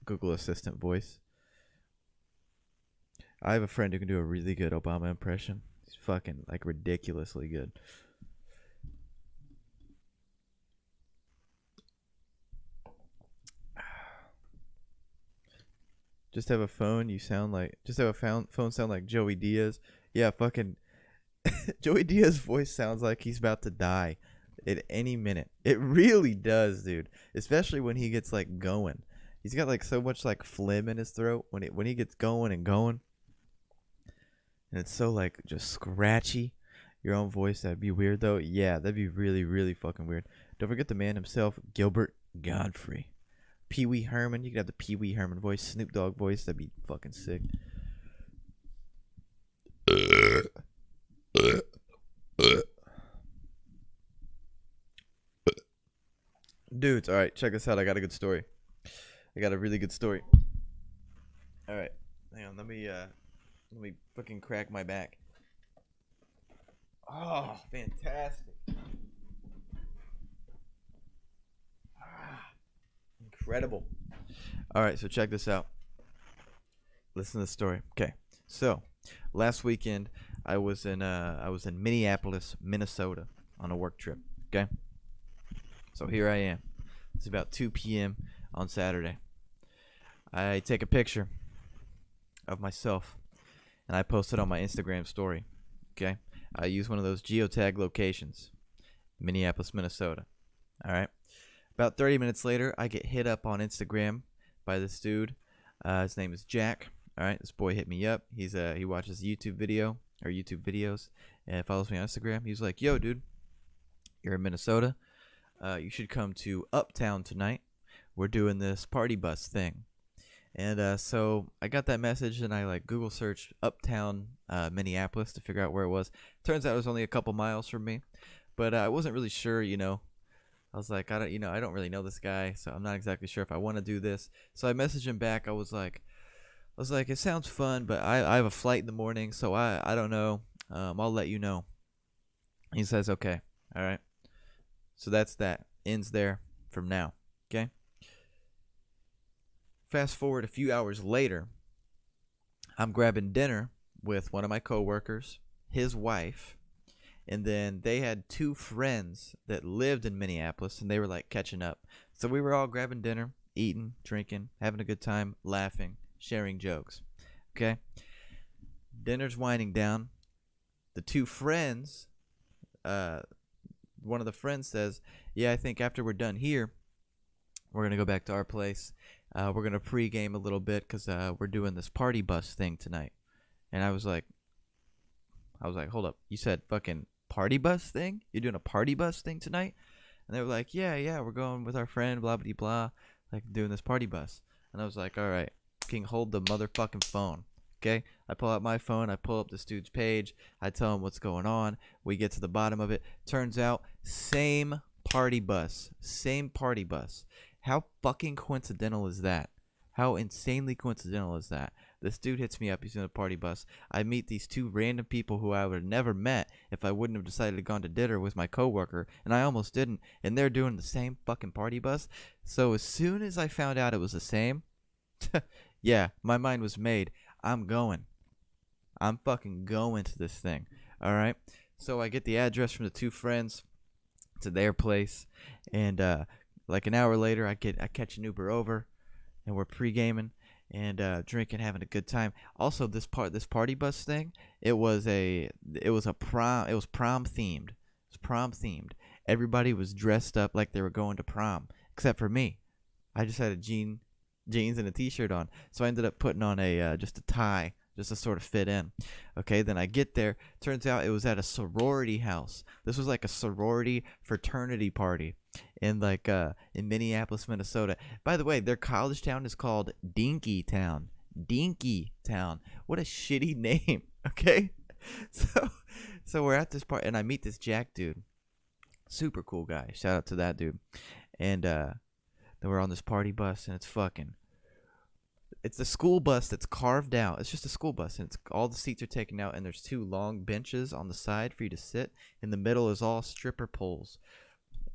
Google Assistant voice. I have a friend who can do a really good Obama impression. He's fucking like ridiculously good. Just have a phone. Just have a phone sound like Joey Diaz. Yeah, fucking Joey Diaz's voice sounds like he's about to die at any minute. It really does, dude. Especially when he gets like going. He's got like so much like phlegm in his throat when he gets going and going. And it's so like just scratchy. your own voice, that'd be weird though. Yeah, that'd be really, really fucking weird. Don't forget the man himself, Gilbert Godfrey. Pee Wee Herman, you could have the Pee Wee Herman voice, Snoop Dogg voice, that'd be fucking sick. Dudes, alright, check this out. I got a good story. I got a really good story. Alright. Hang on, let me fucking crack my back. Oh, fantastic. Incredible. Alright, so check this out. Listen to the story. Okay. So, last weekend I was in Minneapolis, Minnesota on a work trip. Okay? So here I am. It's about 2 p.m. on Saturday. I take a picture of myself and I post it on my Instagram story. Okay? I use one of those geotag locations. Minneapolis, Minnesota. Alright? About 30 minutes later, I get hit up on Instagram by this dude. His name is Jack. Alright, this boy hit me up. He watches YouTube videos and follows me on Instagram. He's like, yo, dude, you're in Minnesota. You should come to Uptown tonight. We're doing this party bus thing. And so I got that message and I like Google searched Uptown Minneapolis to figure out where it was. Turns out it was only a couple miles from me, but I wasn't really sure, you know. I was like, I don't really know this guy, so I'm not exactly sure if I want to do this. So I messaged him back. I was like, it sounds fun, but I have a flight in the morning, so I don't know. I'll let you know. He says, okay, all right. So that's that. Ends there from now. Okay. Fast forward a few hours later, I'm grabbing dinner with one of my coworkers, his wife, and then they had two friends that lived in Minneapolis, and they were like catching up. So we were all grabbing dinner, eating, drinking, having a good time, laughing, sharing jokes. Okay? Dinner's winding down. The two friends, one of the friends says, yeah, I think after we're done here, we're going to go back to our place. We're going to pregame a little bit because we're doing this party bus thing tonight. And I was like, hold up. You said fucking party bus thing? You're doing a party bus thing tonight? And they were like, yeah, we're going with our friend, blah, blah, blah, like doing this party bus. And I was like, all right, King, hold the motherfucking phone. Okay? I pull out my phone. I pull up this dude's page. I tell him what's going on. We get to the bottom of it. Turns out, same party bus. Same party bus. How fucking coincidental is that? How insanely coincidental is that? This dude hits me up. He's in a party bus. I meet these two random people who I would have never met if I wouldn't have decided to go to dinner with my coworker, and I almost didn't. And they're doing the same fucking party bus. So as soon as I found out it was the same, yeah, my mind was made. I'm going. I'm fucking going to this thing. All right. So I get the address from the two friends to their place, and like an hour later, I catch an Uber over, and we're pre-gaming and drinking, having a good time. Also, this party bus thing, it was prom themed. It was prom themed. Everybody was dressed up like they were going to prom, except for me. I just had jeans and a t-shirt on, so I ended up putting on just a tie, just to sort of fit in. Okay, then I get there. Turns out it was at a sorority house. This was like a sorority fraternity party in Minneapolis, Minnesota. By the way, their college town is called Dinky Town. Dinky Town. What a shitty name. Okay, so we're at this party, and I meet this Jack dude. Super cool guy. Shout out to that dude. And then we're on this party bus, and it's a school bus that's carved out. It's just a school bus, and all the seats are taken out, and there's two long benches on the side for you to sit. In the middle is all stripper poles.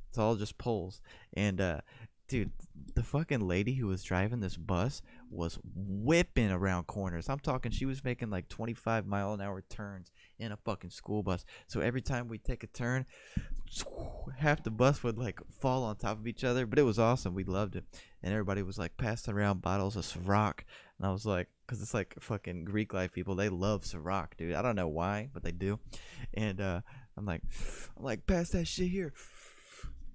It's all just poles. And dude, the fucking lady who was driving this bus was whipping around corners. I'm talking, she was making like 25-mile-an-hour turns in a fucking school bus. So every time we take a turn, half the bus would like fall on top of each other. But it was awesome. We loved it. And everybody was like passing around bottles of Ciroc. And I was like, because it's like fucking Greek life people, they love Ciroc, dude. I don't know why, but they do. And I'm like, pass that shit here.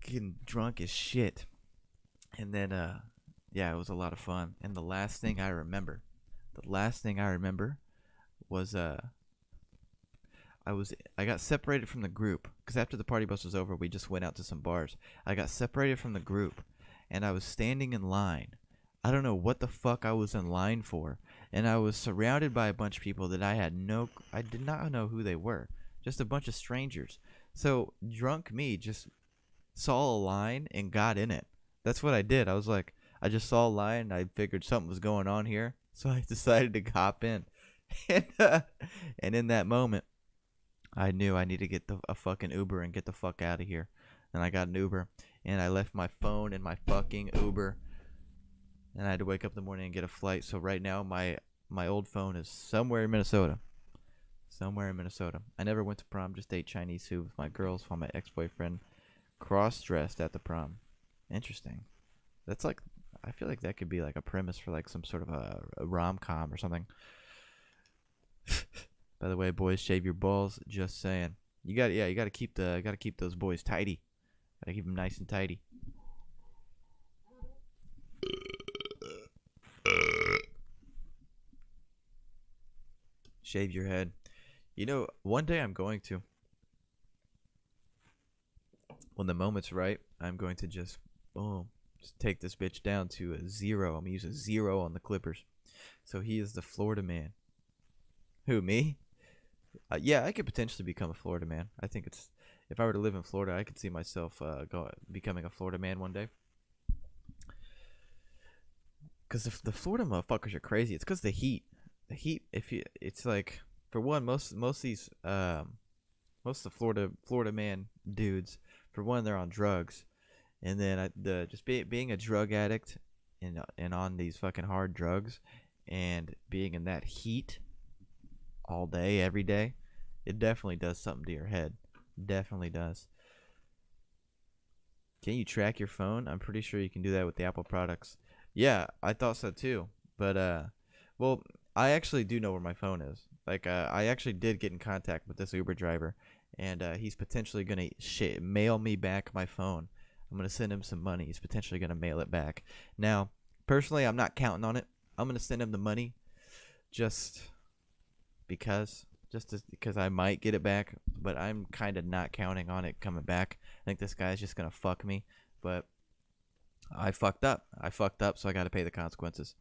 Getting drunk as shit. And then yeah, it was a lot of fun. And the last thing I remember was I got separated from the group because after the party bus was over, we just went out to some bars. I got separated from the group, and I was standing in line. I don't know what the fuck I was in line for, and I was surrounded by a bunch of people that I did not know who they were, just a bunch of strangers. So drunk me just saw a line and got in it. That's what I did. I was like, I just saw a line, and I figured something was going on here, so I decided to hop in, and in that moment, I knew I need to get a fucking Uber and get the fuck out of here. And I got an Uber, and I left my phone in my fucking Uber, and I had to wake up in the morning and get a flight. So right now, my old phone is somewhere in Minnesota. Somewhere in Minnesota. I never went to prom, just ate Chinese food with my girls while my ex-boyfriend cross-dressed at the prom. Interesting. That's like, I feel like that could be like a premise for like some sort of a rom-com or something. By the way, boys, shave your balls. Just saying. You gotta keep those boys tidy. Gotta keep them nice and tidy. Shave your head. You know, one day I'm going to. When the moment's right, I'm going to just take this bitch down to a 0. I'm gonna use a 0 on the Clippers. So he is the Florida man. Who, me? Yeah, I could potentially become a Florida man. I think if I were to live in Florida, I could see myself becoming a Florida man one day. Because if the Florida motherfuckers are crazy, it's because the heat. The heat. It's like, for one, most of the Florida man dudes, for one, they're on drugs, and then being a drug addict and on these fucking hard drugs, and being in that heat all day, every day, it definitely does something to your head. Definitely does. Can you track your phone? I'm pretty sure you can do that with the Apple products. Yeah, I thought so too. But well, I actually do know where my phone is. Like, I actually did get in contact with this Uber driver, and he's potentially gonna mail me back my phone. I'm gonna send him some money. He's potentially gonna mail it back. Now, personally, I'm not counting on it. I'm gonna send him the money, just because I might get it back, but I'm kind of not counting on it coming back. I think this guy's just gonna fuck me, but I fucked up, so I gotta pay the consequences.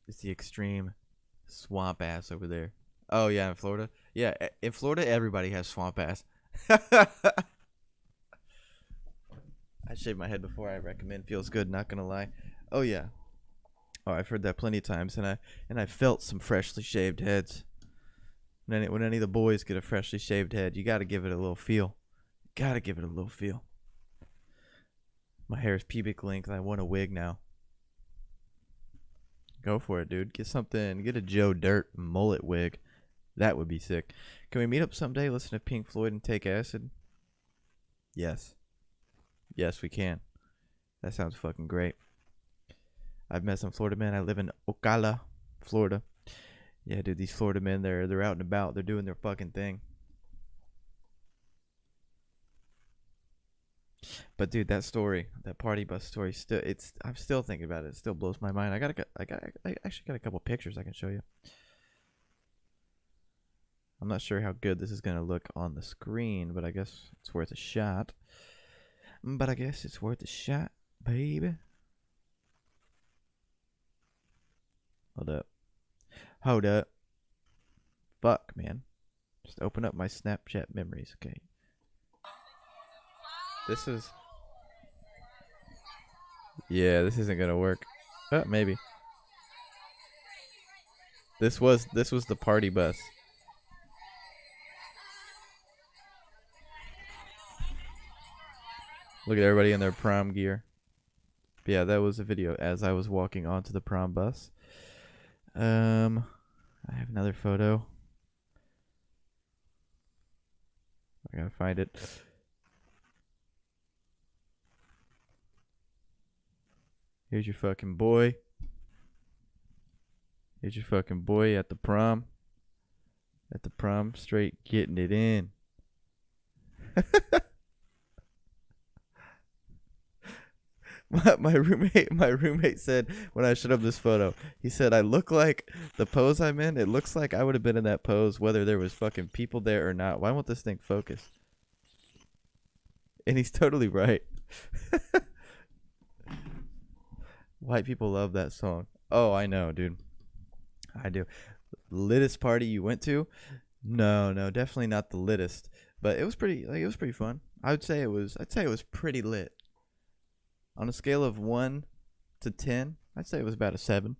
It's the extreme swamp ass over there. Oh yeah, in Florida? Yeah, in Florida, everybody has swamp ass. I shave my head before I recommend. Feels good, not gonna lie. Oh yeah. Oh, I've heard that plenty of times, and I felt some freshly shaved heads. When any of the boys get a freshly shaved head, you gotta give it a little feel. Gotta give it a little feel. My hair is pubic length. I want a wig now. Go for it, dude. Get a Joe Dirt mullet wig. That would be sick. Can we meet up someday, listen to Pink Floyd, and take acid? Yes. Yes, we can. That sounds fucking great. I've met some Florida men. I live in Ocala, Florida. Yeah, dude, these Florida men, they're out and about. They're doing their fucking thing. But dude, that party bus story, I'm still thinking about it. It still blows my mind. I actually got a couple pictures I can show you. I'm not sure how good this is gonna look on the screen, but I guess it's worth a shot. Baby. Hold up. Fuck, man. Just open up my Snapchat memories, okay? Yeah, this isn't gonna work. Maybe. This was the party bus. Look at everybody in their prom gear. But yeah, that was a video as I was walking onto the prom bus. I have another photo. I gotta find it. Here's your fucking boy. Here's your fucking boy at the prom. At the prom, straight getting it in. My roommate said when I showed him this photo, he said I look like the pose I'm in. It looks like I would have been in that pose whether there was fucking people there or not. Why won't this thing focus? And he's totally right. White people love that song. Oh, I know, dude. I do. Littest party you went to? No, definitely not the littest. But it was pretty fun. I'd say it was pretty lit. On a scale of 1 to 10, I'd say it was about a 7.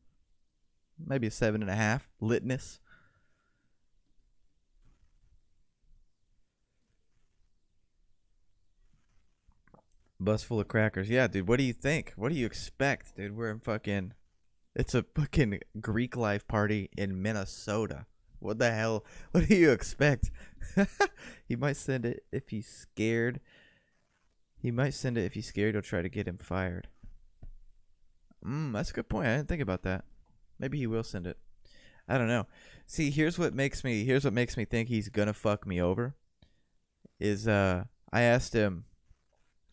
Maybe a 7.5. Litness. Bus full of crackers. Yeah, dude, what do you think? What do you expect, dude? It's a fucking Greek life party in Minnesota. What the hell? What do you expect? He might send it if he's scared. He'll try to get him fired. That's a good point. I didn't think about that. Maybe he will send it. I don't know. See, here's what makes me think he's gonna fuck me over. I asked him,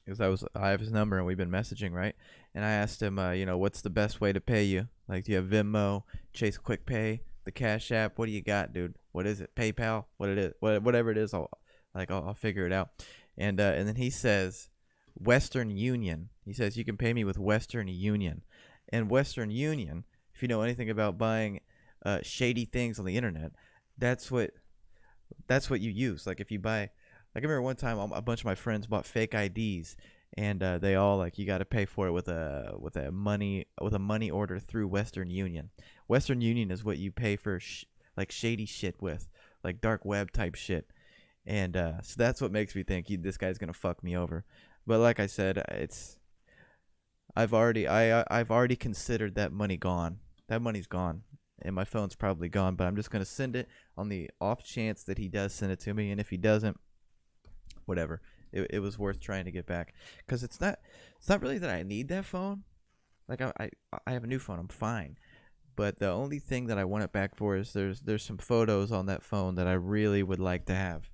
because I have his number and we've been messaging, right? And I asked him, what's the best way to pay you? Like, do you have Venmo, Chase Quick Pay, the Cash App? What do you got, dude? What is it? PayPal? What it is? Whatever it is, I'll figure it out. And then he says Western Union. He says you can pay me with Western Union. And Western Union, if you know anything about buying shady things on the internet, that's what you use. Like if you buy. I remember one time a bunch of my friends bought fake IDs, and they all you got to pay for it with a money order through Western Union. Western Union is what you pay for shady shit with, like dark web type shit, and so that's what makes me think this guy's gonna fuck me over. But like I said, I've already considered that money gone. That money's gone, and my phone's probably gone. But I'm just gonna send it on the off chance that he does send it to me, and if he doesn't, whatever. It was worth trying to get back, because it's not really that I need that phone. Like I have a new phone, I'm fine. But the only thing that I want it back for is there's some photos on that phone that I really would like to have.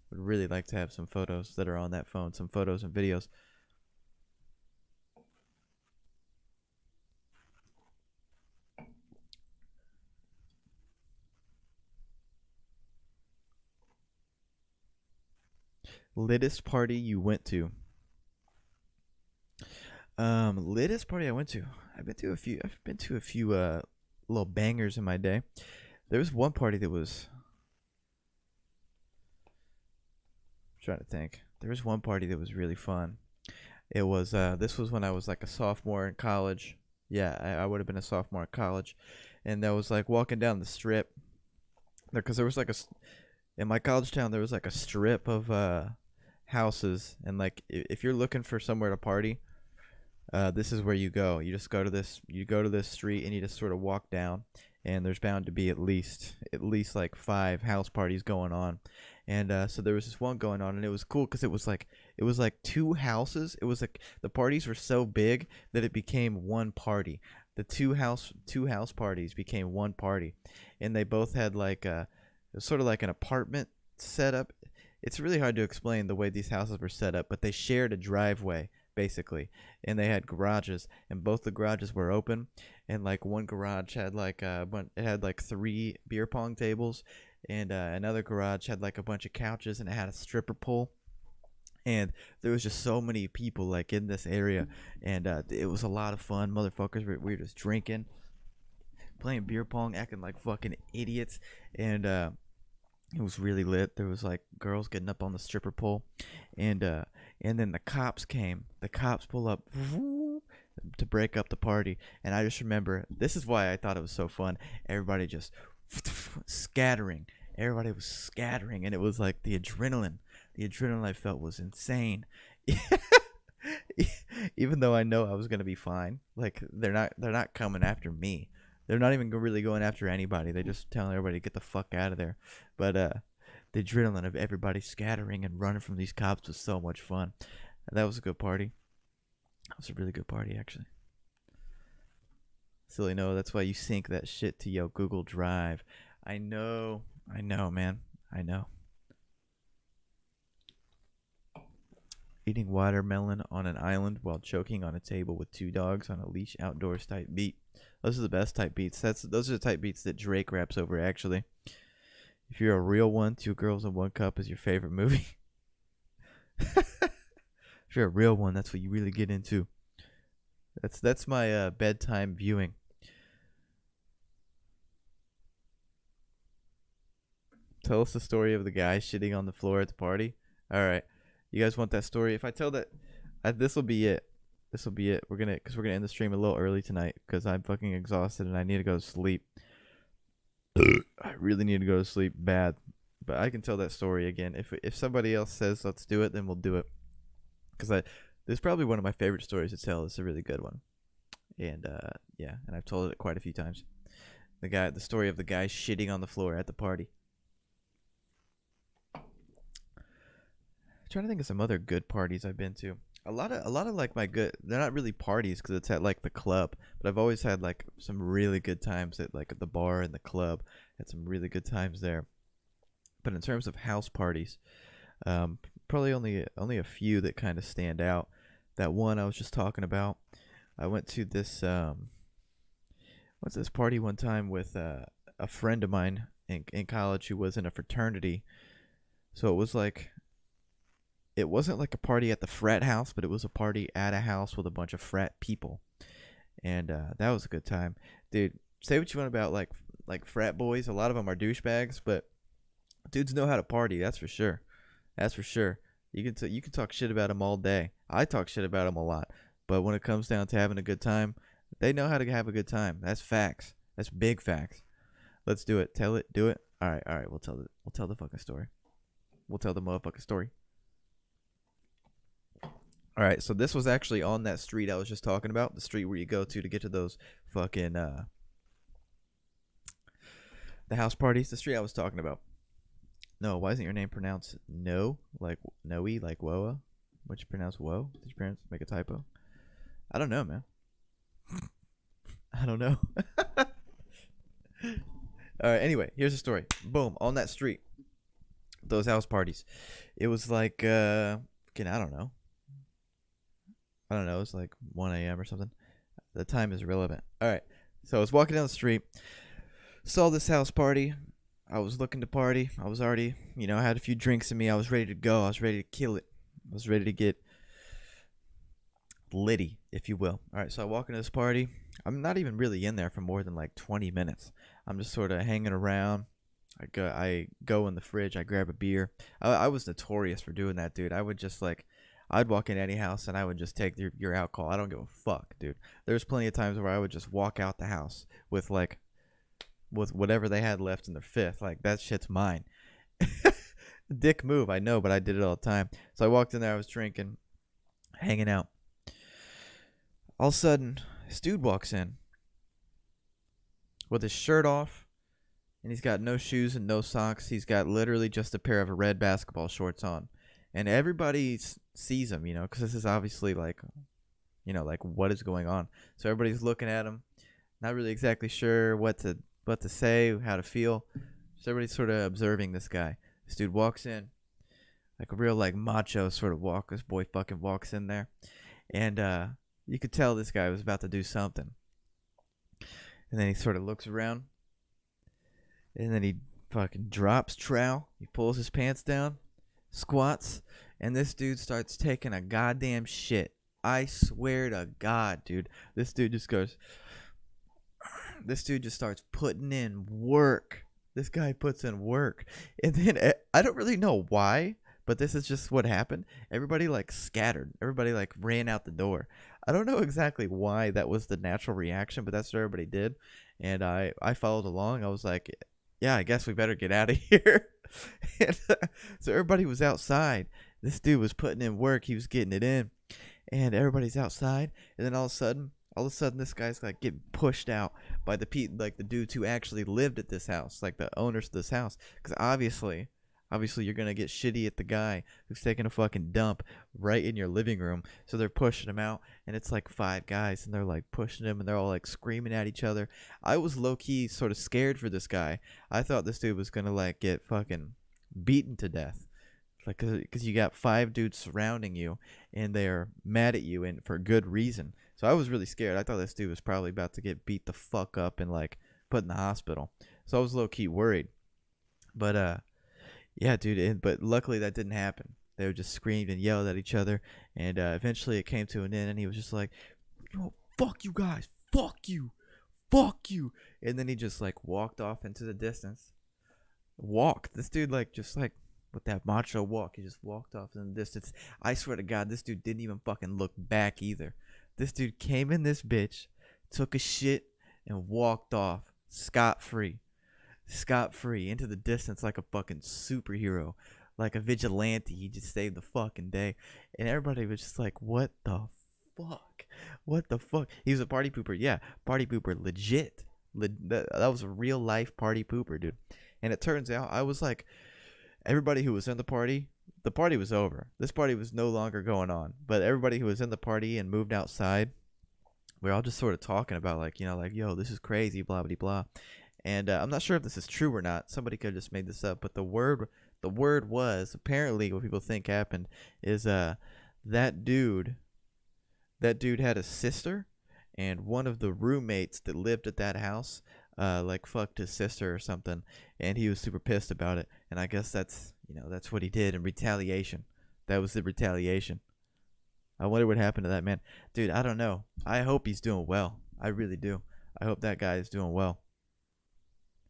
Would really like to have some photos that are on that phone, some photos and videos. Littest party you went to? Littest party I went to. I've been to a few little bangers in my day. There was one party that was. I'm trying to think. There was one party that was really fun. It was this was when I was like a sophomore in college. Yeah, I would have been a sophomore in college, and that was like walking down the strip. Because there was in my college town there was like a strip of houses, and like if you're looking for somewhere to party, this is where you go. You just go to this street and you just sort of walk down, and there's bound to be at least like 5 house parties going on. And so there was this one going on, and it was cool because it was like 2 houses. It was like the parties were so big that it became one party. The two house parties became one party, and they both had like it was sort of like an apartment setup. It's really hard to explain the way these houses were set up, but they shared a driveway basically, and they had garages, and both the garages were open, and like one garage had like it had like 3 beer pong tables, and another garage had like a bunch of couches, and it had a stripper pole. And there was just so many people like in this area, and it was a lot of fun. Motherfuckers, we were just drinking, playing beer pong, acting like fucking idiots, and it was really lit. There was like girls getting up on the stripper pole, and then the cops came. The cops pull up to break up the party, and I just remember, this is why I thought it was so fun. Everybody just scattering. Everybody was scattering, and it was like the adrenaline I felt was insane. Even though I know I was gonna be fine, like they're not coming after me. They're not even really going after anybody. They're just telling everybody to get the fuck out of there. But the adrenaline of everybody scattering and running from these cops was so much fun. That was a good party. That was a really good party, actually. Silly Noah, that's why you sync that shit to your Google Drive. I know, man. I know. eating watermelon on an island while choking on a table with 2 dogs on a leash outdoors type beat. Those are the best type beats. Those are the type beats that Drake raps over, actually. If you're a real one, 2 girls and 1 cup is your favorite movie. If you're a real one, that's what you really get into. That's my bedtime viewing. Tell us the story of the guy shitting on the floor at the party. All right, you guys want that story? If I tell that, this will be it. This will be it. We're gonna end the stream a little early tonight because I'm fucking exhausted and I need to go to sleep. I really need to go to sleep bad, but I can tell that story again. If somebody else says let's do it, then we'll do it. Because this is probably one of my favorite stories to tell. It's a really good one, and yeah, and I've told it quite a few times. The story of the guy shitting on the floor at the party. I'm trying to think of some other good parties I've been to. A lot of like my good. They're not really parties because it's at like the club, but I've always had like some really good times at the bar and the club. Had some really good times there. But in terms of house parties, probably only a few that kind of stand out. That one I was just talking about. I went to this party one time with a friend of mine in college who was in a fraternity. So it was like, it wasn't like a party at the frat house, but it was a party at a house with a bunch of frat people, and that was a good time, dude. Say what you want about like frat boys. A lot of them are douchebags, but dudes know how to party. That's for sure. That's for sure. You can talk shit about them all day. I talk shit about them a lot, but when it comes down to having a good time, they know how to have a good time. That's facts. That's big facts. Let's do it. Tell it. Do it. All right. We'll tell the fucking story. We'll tell the motherfucking story. All right. So this was actually on that street I was just talking about, the street where you go to get to those fucking the house parties. The street I was talking about. No, why isn't your name pronounced no? Like Noe, like Woa? What you pronounce Woe? Did your parents make a typo? I don't know, man. I don't know. All right, anyway, here's the story. Boom, on that street. Those house parties. It was like, I don't know. It's like 1 a.m. or something. The time is irrelevant. All right, so I was walking down the street. Saw this house party. I was looking to party. I was already, I had a few drinks in me. I was ready to go. I was ready to kill it. I was ready to get litty, if you will. All right, so I walk into this party. I'm not even really in there for more than like 20 minutes. I'm just sort of hanging around. I go in the fridge. I grab a beer. I was notorious for doing that, dude. I would just I'd walk in any house and I would just take your alcohol. I don't give a fuck, dude. There's plenty of times where I would just walk out the house with whatever they had left in their fifth. Like, that shit's mine. Dick move, I know, but I did it all the time. So I walked in there, I was drinking, hanging out. All of a sudden, this dude walks in with his shirt off, and he's got no shoes and no socks. He's got literally just a pair of red basketball shorts on. And everybody sees him, because this is obviously like what is going on. So everybody's looking at him, not really exactly sure what to say, how to feel. So everybody's sort of observing this guy. This dude walks in, like a real macho sort of walk. This boy fucking walks in there, and you could tell this guy was about to do something. And then he sort of looks around, and then he fucking drops trowel. He pulls his pants down, squats, and this dude starts taking a goddamn shit. I swear to God, dude. This dude just starts putting in work. This guy puts in work. And then I don't really know why, but this is just what happened. Everybody scattered. Everybody ran out the door. I don't know exactly why that was the natural reaction, but that's what everybody did. And I followed along. I was like, yeah, I guess we better get out of here. And, so everybody was outside. This dude was putting in work. He was getting it in. And everybody's outside. And then all of a sudden, this guy's getting pushed out by the dudes who actually lived at this house, the owners of this house. Because obviously you're gonna get shitty at the guy who's taking a fucking dump right in your living room. So they're pushing him out, and it's 5 guys, and they're pushing him, and they're all screaming at each other. I was low key sort of scared for this guy. I thought this dude was gonna get fucking beaten to death. Like, because you got 5 dudes surrounding you, and they're mad at you, and for good reason. So I was really scared. I thought this dude was probably about to get beat the fuck up and like put in the hospital. So I was low key worried. But yeah, dude. But luckily that didn't happen. They were just screamed and yelled at each other, and eventually it came to an end. And he was just like, "Yo, fuck you guys, fuck you, fuck you," and then he just like walked off into the distance. Walked. This dude like just like with that macho walk, he just walked off in the distance. I swear to God, this dude didn't even fucking look back either. This dude came in this bitch, took a shit, and walked off scot-free into the distance like a fucking superhero, like a vigilante. He just saved the fucking day, and everybody was just like, "What the fuck? What the fuck?" He was a party pooper, yeah, party pooper, legit. That was a real life party pooper, dude. And it turns out I was like, everybody who was in the party was over. This party was no longer going on. But everybody who was in the party and moved outside, we are all just sort of talking about like, like, yo, this is crazy, blah blah blah. And I'm not sure if this is true or not. Somebody could have just made this up, but the word was, apparently what people think happened is that dude had a sister, and one of the roommates that lived at that house like fucked his sister or something, and he was super pissed about it. And I guess that's what he did in retaliation. That was the retaliation. I wonder what happened to that man. Dude, I don't know. I hope he's doing well. I really do. I hope that guy is doing well.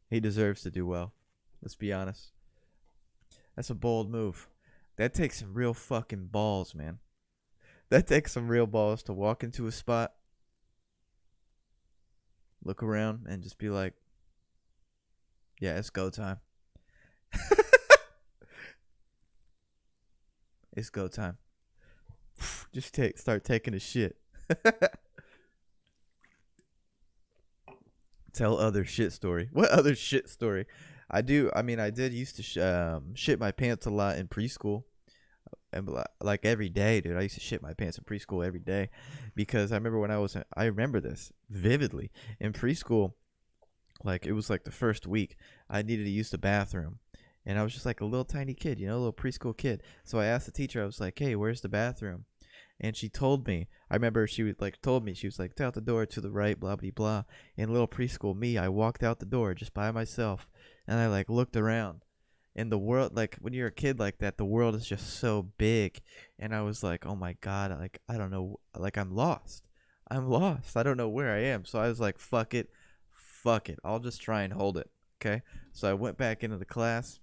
He deserves to do well. Let's be honest. That's a bold move. That takes some real fucking balls, man. That takes some real balls to walk into a spot, look around, and just be like, yeah, it's go time. It's go time. Just start taking a shit. Tell other shit story. What other shit story? I did used to shit my pants a lot in preschool. And like every day, dude. I used to shit my pants in preschool every day, because I remember this vividly. In preschool, like it was like the first week, I needed to use the bathroom, and I was just like a little tiny kid, a little preschool kid. So I asked the teacher, I was like, "Hey, where's the bathroom?" And she told me. I remember she was like, "It's out the door to the right, blah blah blah." In little preschool me, I walked out the door just by myself, and I like looked around. And the world, like when you're a kid like that, the world is just so big. And I was like, oh my God, like I don't know, like I'm lost. I don't know where I am. So I was like, fuck it. I'll just try and hold it. Okay. So I went back into the class,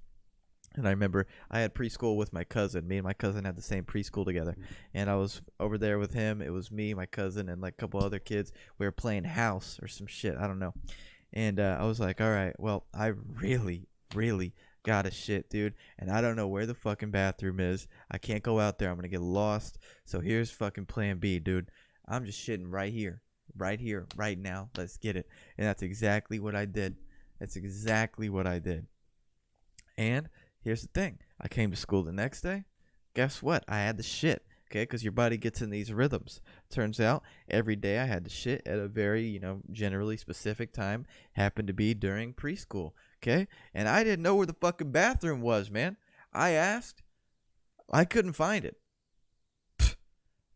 and I remember I had preschool with my cousin. Me and my cousin had the same preschool together, and I was over there with him. It was me, my cousin, and like a couple other kids. We were playing house or some shit. I don't know. And I was like, all right, well, I really got a shit, dude, and I don't know where the fucking bathroom is. I can't go out there. I'm gonna get lost. So here's fucking plan B, dude. I'm just shitting right here, right now. Let's get it. And that's exactly what I did. And here's the thing. I came to school the next day. Guess what? I had the shit. Okay, because your body gets in these rhythms. Turns out every day I had to shit at a very, generally specific time. Happened to be during preschool. Okay, and I didn't know where the fucking bathroom was, man. I asked. I couldn't find it.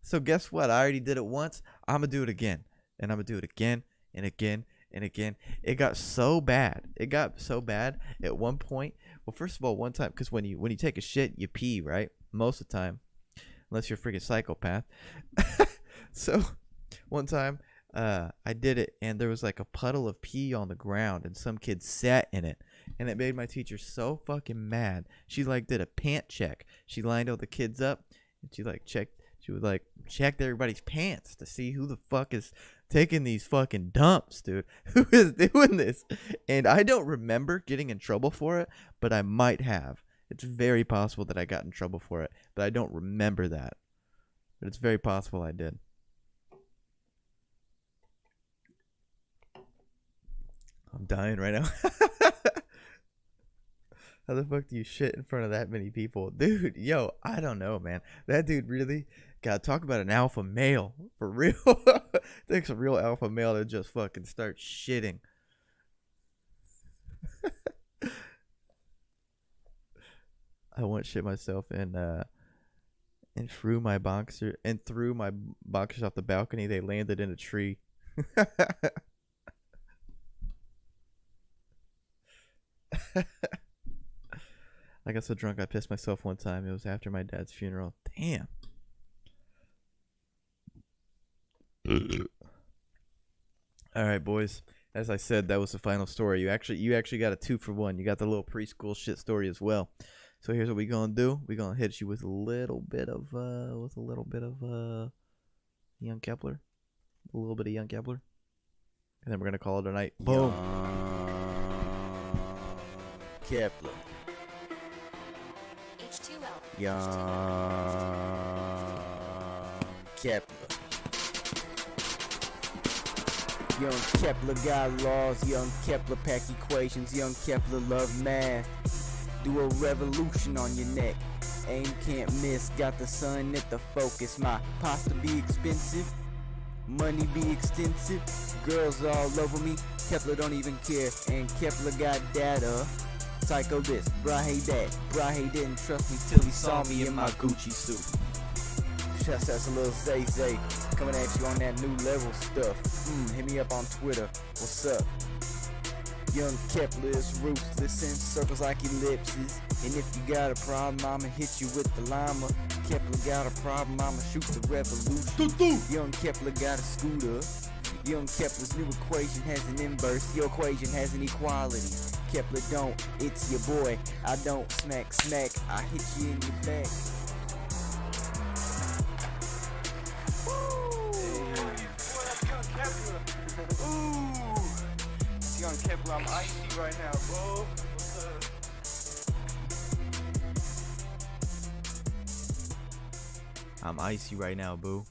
So guess what? I already did it once. I'm going to do it again. And I'm going to do it again and again and again. It got so bad. At one point. Well, first of all, one time, because when you take a shit, you pee, right? Most of the time. Unless you're a freaking psychopath. So one time I did it, and there was like a puddle of pee on the ground, and some kid sat in it, and it made my teacher so fucking mad. She like did a pant check. She lined all the kids up, and she would check everybody's pants to see who the fuck is taking these fucking dumps, dude. Who is doing this? And I don't remember getting in trouble for it, but I might have. It's very possible that I got in trouble for it, but I don't remember that. But it's very possible I did. I'm dying right now. How the fuck do you shit in front of that many people? Dude, yo, I don't know, man. That dude really got to talk about an alpha male. For real. Takes a real alpha male to just fucking start shitting. I once shit myself and threw my boxers off the balcony. They landed in a tree. I got so drunk I pissed myself one time. It was after my dad's funeral. Damn. All right, boys. As I said, that was the final story. You actually got a 2-for-1. You got the little preschool shit story as well. So here's what we gonna do. We gonna hit you with a little bit of young Kepler, a little bit of young Kepler, and then we're gonna call it a night. Boom. Kepler. H2O. Young Kepler. Young Kepler got laws, young Kepler pack equations, young Kepler love math. Do a revolution on your neck. Aim can't miss, got the sun at the focus. My pasta be expensive, money be extensive. Girls all over me, Kepler don't even care. And Kepler got data. Psycho this, bruh hate that. Bruh he didn't trust me till he saw me in my Gucci suit. That's a little Zay coming at you on that new level stuff. Hit me up on Twitter. What's up? Young Kepler is ruthless in circles like ellipses. And if you got a problem, I'ma hit you with the llama. Kepler got a problem, I'ma shoot the revolution. Young Kepler got a scooter. Young Kepler's new equation has an inverse. Your equation has an equality. Kepler don't, it's your boy. I don't smack, I hit you in your back. Young Kepler, I'm icy right now, bro. What's up? I'm icy right now, boo,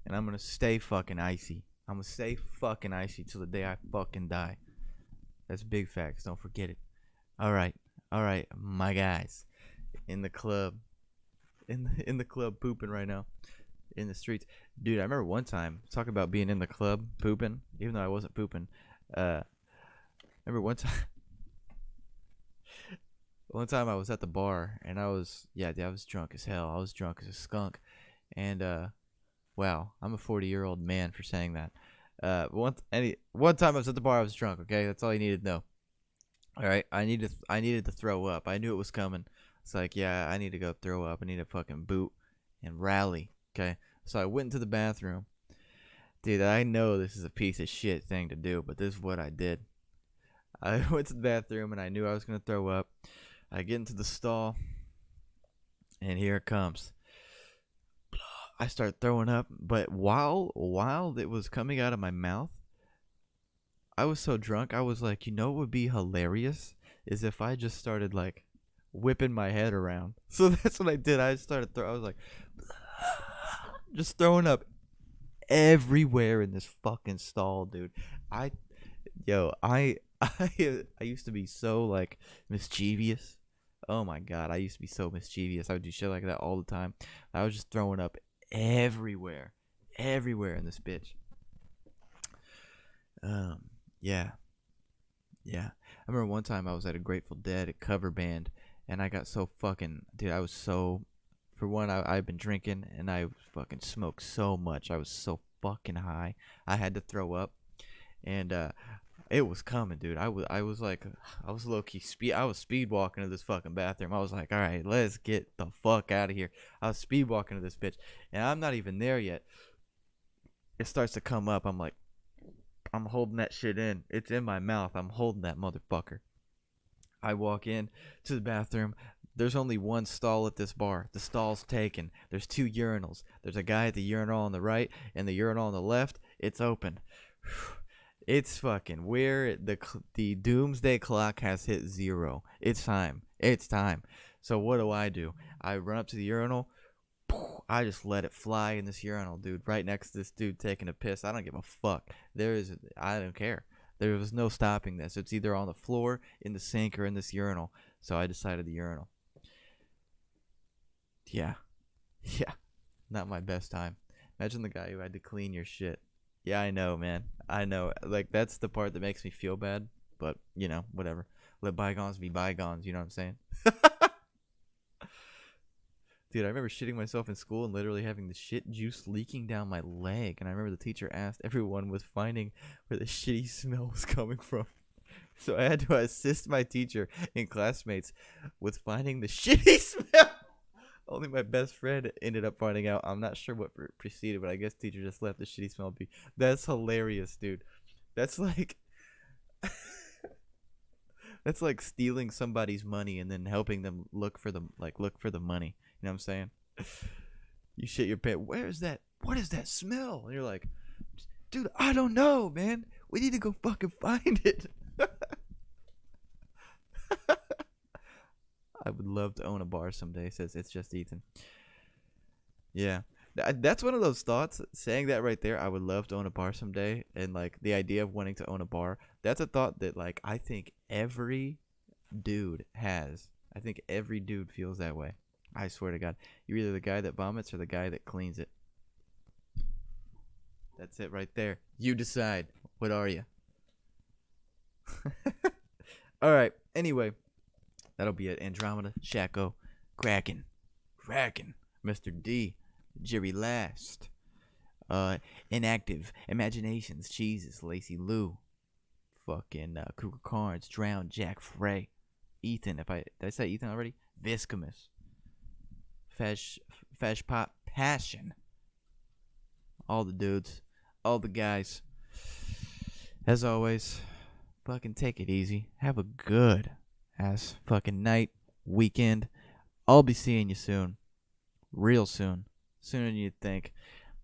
and I'm gonna stay fucking icy. I'm gonna stay fucking icy till the day I fucking die. That's big facts. Don't forget it. All right, my guys, in the club, in the club pooping right now, in the streets, dude. I remember one time talking about being in the club pooping, even though I wasn't pooping. Remember one time. One time I was at the bar and I was drunk as hell. I was drunk as a skunk, and wow, I'm a 40-year-old man for saying that. One time I was at the bar, I was drunk. Okay, that's all you needed to know. All right, I needed to throw up. I knew it was coming. It's like, yeah, I need to go throw up. I need to fucking boot and rally. Okay, so I went into the bathroom. Dude, I know this is a piece of shit thing to do, but this is what I did. I went to the bathroom and I knew I was gonna throw up. I get into the stall, and here it comes. I start throwing up, but while it was coming out of my mouth, I was so drunk. I was like, you know what would be hilarious is if I just started like whipping my head around. So that's what I did. I started I was like, just throwing up everywhere in this fucking stall, dude. I used to be so like mischievous. Oh my god, I used to be so mischievous. I would do shit like that all the time. I was just throwing up everywhere in this bitch. Yeah. I remember one time I was at a Grateful Dead cover band, and I got so fucking, dude. I was so, for one, I've been drinking and I fucking smoked so much. I was so fucking high. I had to throw up, and it was coming, dude. I was low key I was speed walking to this fucking bathroom. I was like, all right, let's get the fuck out of here. I was speed walking to this bitch, and I'm not even there yet. It starts to come up. I'm like, I'm holding that shit in. It's in my mouth. I'm holding that motherfucker. I walk in to the bathroom. There's only one stall at this bar. The stall's taken. There's 2 urinals. There's a guy at the urinal on the right and the urinal on the left. It's open. It's fucking weird. The doomsday clock has hit 0. It's time. So what do? I run up to the urinal. I just let it fly in this urinal, dude, right next to this dude taking a piss. I don't give a fuck. I don't care. There was no stopping this. It's either on the floor, in the sink, or in this urinal. So I decided the urinal. Yeah. Not my best time. Imagine the guy who had to clean your shit. Yeah, I know, man. I know. Like, that's the part that makes me feel bad. But, whatever. Let bygones be bygones. You know what I'm saying? Dude, I remember shitting myself in school and literally having the shit juice leaking down my leg. And I remember the teacher asked everyone was finding where the shitty smell was coming from. So I had to assist my teacher and classmates with finding the shitty smell. Only my best friend ended up finding out. I'm not sure what preceded, but I guess teacher just left the shitty smell be. That's hilarious, dude. That's like... That's like stealing somebody's money and then helping them look for the money. You know what I'm saying? You shit your pants. Where's that? What is that smell? And you're like, dude, I don't know, man. We need to go fucking find it. I would love to own a bar someday, says It's Just Ethan. Yeah. That's one of those thoughts. Saying that right there, I would love to own a bar someday. And like the idea of wanting to own a bar, that's a thought that like I think every dude has. I think every dude feels that way. I swear to God. You're either the guy that vomits or the guy that cleans it. That's it right there. You decide. What are you? All right. Anyway, that'll be it. Andromeda, Shaco, Kraken, Mr. D, Jerry Last, Inactive, Imaginations, Jesus, Lacey Lou, fucking Cougar Cards, Drown, Jack Frey, Ethan. Did I say Ethan already? Viscamus, Fesh Pop, Passion. All the dudes, all the guys. As always, fucking take it easy. Have a good ass fucking night, weekend. I'll be seeing you soon. Real soon. Sooner than you'd think.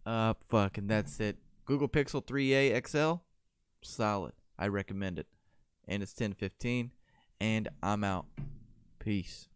Fucking that's it. Google Pixel 3a XL. Solid. I recommend it. And it's 10:15. And I'm out. Peace.